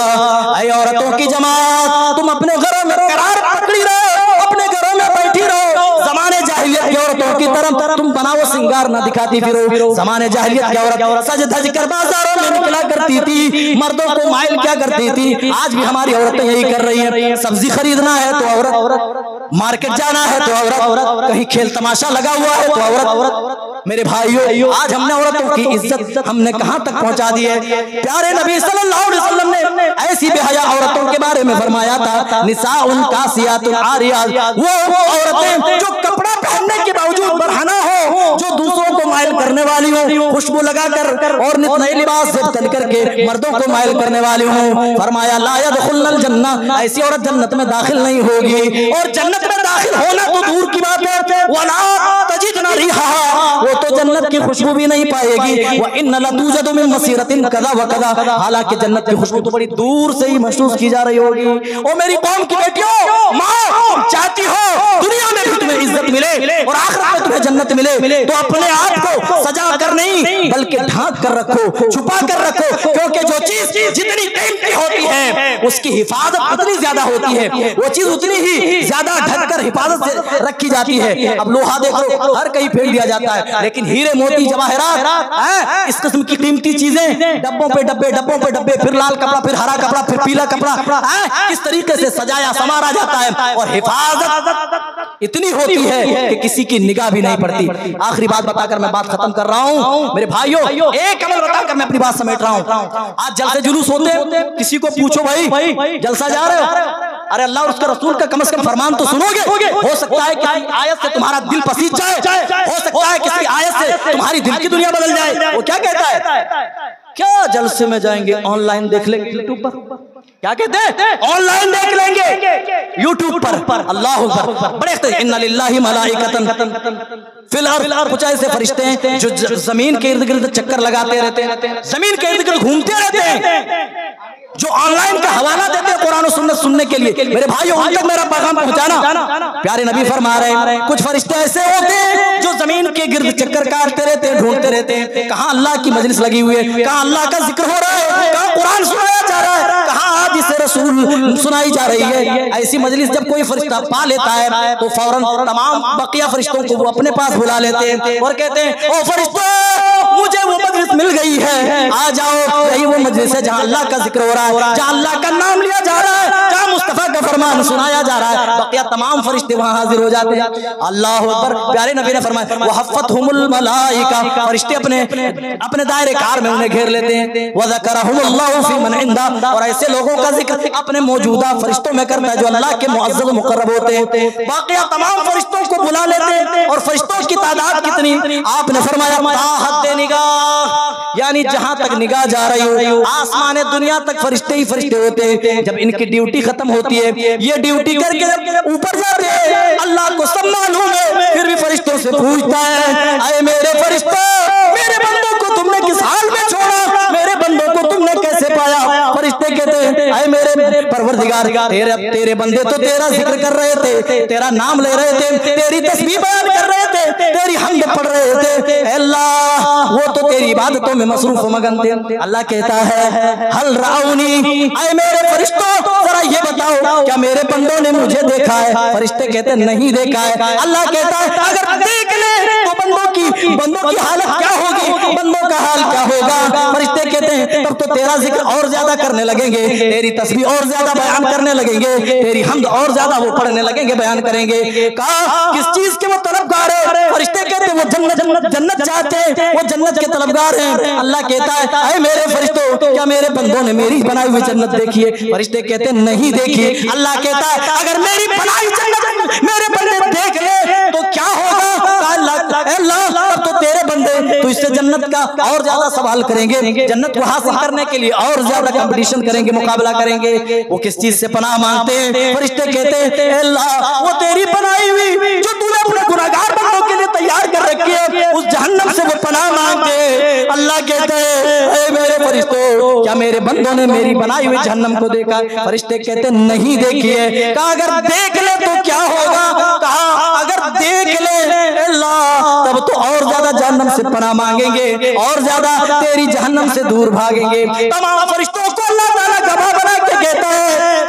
Speaker 1: ऐ औरतों की जमात तुम अपने घरों में करार पकड़ी रहो, अपने घरों में बैठी रहो। ज़माने जाहिलियत की औरतों की तरफ तुम बनाओ सिंगार ना दिखाती फिरो। ज़माने जाहिलियत की औरत सज धज कर बाजारों में निकला करती थी, मर्दों को माइल क्या करती थी। आज भी हमारी औरतें यही कर रही हैं, सब्जी खरीदना है तो औरत, मार्केट जाना है तो औरत, कहीं खेल तमाशा लगा हुआ है तो औरत। मेरे भाइयों आज हमने औरतों की इज्जत हमने कहां तक पहुंचा दी है। प्यारे नबी सल्लल्लाहु अलैहि वसल्लम ने ऐसी बेहया औरतों के बारे में फरमाया था, निसाउन कासियातुन आरियात, वो औरतें जो कपड़ा पहनने के बावजूद बरहना हो, जो दूसरों को माइल करने वाली हो, खुशबू लगाकर और नित नए लिबास से तन करके मर्दों को माइल करने वाली हो। फरमाया ला यदखुलुल जन्नह, ऐसी औरत जन्नत में दाखिल नहीं होगी, और जन्नत में दाखिल होना तो दूर की बात है, वला तजिदना रिहा, वो तो जन्नत की खुशबू भी नहीं पाएगी। व इन्ना लतूजदु मिन मसीरतिन कदा व कदा, हालांकि जन्नत की खुशबू तो बड़ी दूर से ही महसूस की जा रही होगी। ओ मेरी कौम की बेटियों माँ, चाहती हो दुनिया में भी तुम्हें इज्जत मिले और आखिरत में तुम्हें जन्नत मिले, तो अपने आप को सजा कर नहीं बल्कि ढांक कर रखो, छुपा कर रखो, क्योंकि जो चीज जितनी कीमती होती है उसकी हिफाजत उतनी ज्यादा होती है, वो चीज उतनी ही ज्यादा ढक कर हिफाजत से रखी जाती है। अब लोहा देखो हर कहीं फेंक दिया जाता है, लेकिन हीरे मोती जवाहरात इस किस्म की कीमती चीजें डब्बों पे डब्बे, फिर लाल कपड़ा, फिर हरा कपड़ा, फिर पीला कपड़ा, किस तरीके से सजाया संवारा जाता है, और हिफाजत इतनी होती है कि किसी की निगाह भी नहीं पड़ती। आखिरी बात बताकर मैं बात खत्म कर रहा हूँ। मेरे भाइयों एक अमल बताकर मैं अपनी बात समेट रहा हूँ। आज जलसे जुलूस होते हैं, किसी को पूछो भाई जलसा जा रहे हो, अरे अल्लाह और उसके रसूल का कम से कम फरमान तो सुनोगे। हो सकता है किसी आयत से तुम्हारा दिल पसीज जाए, हो सकता है किसी आयत से तुम्हारी दिल की दुनिया बदल जाए। वो क्या कहता है, क्या जलसे में जाएंगे ऑनलाइन देख लेंगे यूट्यूब पर, क्या कहते हैं ऑनलाइन देख लेंगे यूट्यूब पर। अल्लाह अकबर, बड़े इन्ना लिल्लाहि मलाइकतन फिल अर्द, कुछ ऐसे फरिश्ते हैं जो जमीन के इर्द गिर्द चक्कर लगाते रहते हैं, जमीन के इर्द गिर्द घूमते रहते हैं। जो ऑनलाइन का हवाला देते हैं कुरान और सुन्नत सुनने के लिए, मेरे भाइयों उन तक मेरा पैगाम पहुंचाना। प्यारे नबी फरमा रहे हैं कुछ फरिश्ते ऐसे होते हैं जो जमीन के गिर्द चक्कर काटते रहते हैं, ढूंढते रहते हैं कहां अल्लाह की मजलिस लगी हुई है, कहां अल्लाह का जिक्र हो रहा है, कहां कुरान सुनाया जा रहा है, कहां हदीस रसूल सुनाई जा रही है। ऐसी मजलिस जब कोई फरिश्ता पा लेता है तो फौरन तमाम बकिया फरिश्तों को वो अपने पास बुला लेते हैं और कहते हैं ओ फरिश्तों मुझे वो मजलिस मिल गई है, आ जाओ, यही वो मजलिस है जहां अल्लाह का जिक्र हो रहा है, जहां अल्लाह का नाम लिया जा रहा है, जहां मुस्तफा का फरमान सुनाया जा रहा है। बकिया तमाम फरिश्ते वहां हाजिर हो जाते हैं। अल्लाह अकबर। प्यारे नबी ने फरमाया वहफ़तहुमुल मलाइका, फरिश्ते अपने दायरे कार में उन्हें घेर लेते हैं। व ज़करहुमुल्लाहु फी मन इंदा, और ऐसे लोगों का जिक्र अपने मौजूदा फरिश्तों में करता है जो अल्लाह के मुअज़्ज़ज़ मुक़र्रब होते हैं। बाकिया तमाम फरिश्तों को बुला लेते हैं और फरिश्तों की तादाद कितनी? आपने फरमाया ताहत निगाह, यानी जहां तक निगाह जा रही हो आसमान दुनिया तक फरिश्ते ही फरिश्ते होते हैं। जब इनकी ड्यूटी खत्म होती है, ये ड्यूटी करके ऊपर जाते हैं, अल्लाह को सब मालूम है, फिर भी फरिश्तों से पूछता है अरे मेरे फरिश्तों, मेरे बंदों को तुमने किस हाल में छोड़ा, मेरे बंदों को तुमने कैसे पाया? फरिश्ते कहते हैं अरे मेरे परवरदिगार, तेरे बंदे तो तेरा जिक्र कर रहे थे, तेरा नाम ले रहे थे, तेरी तस्बीह बयान कर रहे थे, तेरी हम्द पढ़ रहे थे, अल्लाह वो तो तेरी इबादतों में मसरूफ मगन थे। अल्लाह कहता है हल राउनी, अरे मेरे फरिश्तों जरा ये बताओ क्या मेरे बंदों ने मुझे देखा है? फरिश्ते कहते नहीं देखा है। अल्लाह कहता है अगर देख ले तो बंदों की हालत क्या होगी, बंदों का हाल क्या होगा? फरिश्ते कहते हैं तब तो तेरा जिक्र और ज्यादा करने लगेंगे, तेरी तस्बीह और ज्यादा बयान करने लगेंगे, तेरी हम्द और ज्यादा वो पढ़ने लगेंगे, बयान करेंगे। कहा किस चीज के वो तलबगार है? फरिश्ते कहते हैं वो जन्नत चाहते हैं, वो जन्नत के तलबगार हैं। अल्लाह कहता है अरे मेरे फरिश्तों क्या मेरे बंदों ने मेरी बनाई हुई जन्नत देखी है? फरिश्ते कहते हैं नहीं देखी। अल्लाह कहता है अगर मेरी बनाई जन्नत मेरे बंदे देख ले तो क्या होगा? अल्लाह तो तेरे बंदे तो इससे जन्नत का और ज्यादा सवाल करेंगे, जन्नत को हासिल करने के लिए और ज्यादा कंपटीशन करेंगे, मुकाबला करेंगे। वो किस चीज से पनाह मांगते हैं? फरिश्ते कहते हैं अल्लाह वो तेरी बनाई हुई जो तूने अपने गुनाहगार बंदों के लिए तैयार कर रखी है, उस जहन्नम से वो पनाह मांगते। अल्लाह कहते हैं मेरे फरिश्तों क्या मेरे बंदों ने मेरी बनाई हुई जहन्नम को देखा? फरिश्ते कहते नहीं देखी है। कहा अगर देख ले तो क्या होगा? कहा अगर देख ले अल्लाह तब तो और ज्यादा जहन्नम से पनाह मांगेंगे, और ज्यादा तेरी जहन्नम से दूर भागेंगे। तमाम फरिश्तों को अल्लाह ताला गवाह बना के कहता है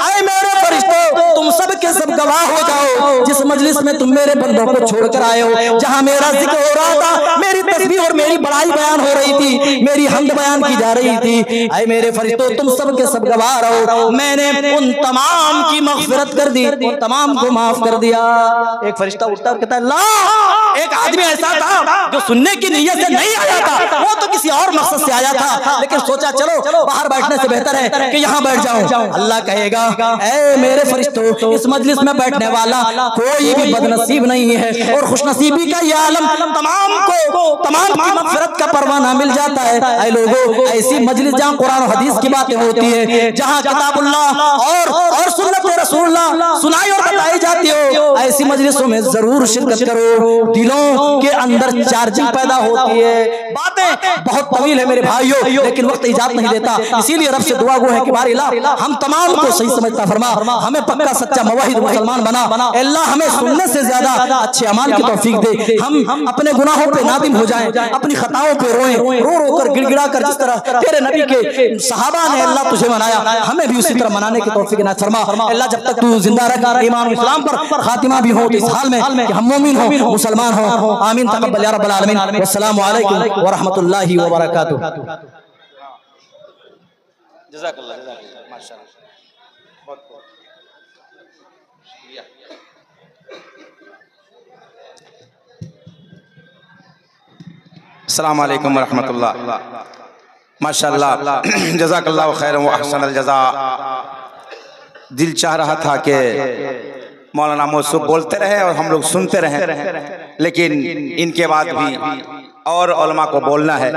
Speaker 1: आए मेरे फरिश्तों तुम सब के सब गवाह हो जाओ जिस मजलिस में तुम मेरे बंदों को छोड़कर आए हो, जहां मेरा जिक्र हो रहा था, मेरी तस्बीह और मेरी बड़ाई बयान हो रही थी, मेरी हम्द बयान की जा रही थी। आए मेरे फरिश्तों तुम सब के सब गवाह रहो, मैंने उन तमाम की मग़फ़िरत कर दी, उन तमाम को माफ कर दिया। एक फरिश्ता उठता और कहता है अल्लाह एक आदमी ऐसा था जो सुनने की नीयत से नहीं आया था, वो तो किसी और मकसद से आया था, लेकिन सोचा चलो बाहर बैठने से बेहतर है कि यहाँ बैठ जाऊं। अल्लाह कहेगा ऐ मेरे फरिश्तों इस मजलिस में बैठने वाला कोई भी बदनसीब नहीं है, और खुशनसीबी का ये आलम तमाम की मग़फ़िरत का परवाना मिल जाता है। ऐ लोगों ऐसी मजलिस जहाँ कुरान और हदीस की बातें होती है, जहाँ किताबुल्लाह और सुन्नत रसूलुल्लाह सुनाई और बताई जाती हो, ऐसी मजलिसों में जरूर शिरकत करो। दिलों के अंदर चार्जिंग पैदा होती है। बातें बहुत तवील है मेरे भाइयों, लेकिन वक्त इजाजत नहीं देता, इसीलिए रब से दुआ गो है कि बारी अल्लाह हम तमाम को सही समझता फरमा, हमें पक्का सच्चा मुवहिद मुसलमान बना। अल्लाह हमें सुनने से ज्यादा अच्छे अमाल की तौफीक दे, हम अपने गुनाहों पे नादिम हो जाएं, अपनी खताओं पे रोएं, रो रो कर गिड़गिड़ा कर जिस तरह तेरे नबी के सहाबा ने अल्लाह तुझे मनाया, हमें भी उसी तरह मनाने की तौफीक इनायत फरमा। अल्लाह जब तक तू जिंदा रखा ईमान और इस्लाम पर खातिमा भी हो, इस हाल में कि हम मोमिन हो, मुसलमान हो। आमीन तक़ब्बल या रब्बल आलमीन। वस्सलामु अलैकुम व रहमतुल्लाहि व बरकातुहू। जज़ाकल्लाह माशाअल्लाह।
Speaker 2: अस्सलामु अलैकुम व रहमतुल्लाह। माशाअल्लाह जज़ाकल्लाहु खैरन व अहसनल जज़ा। दिल चाह रहा था कि मौलाना मौसूफ बोलते रहे और हम लोग सुनते रहे, लेकिन इनके बाद भी और उलमा को बोलना है।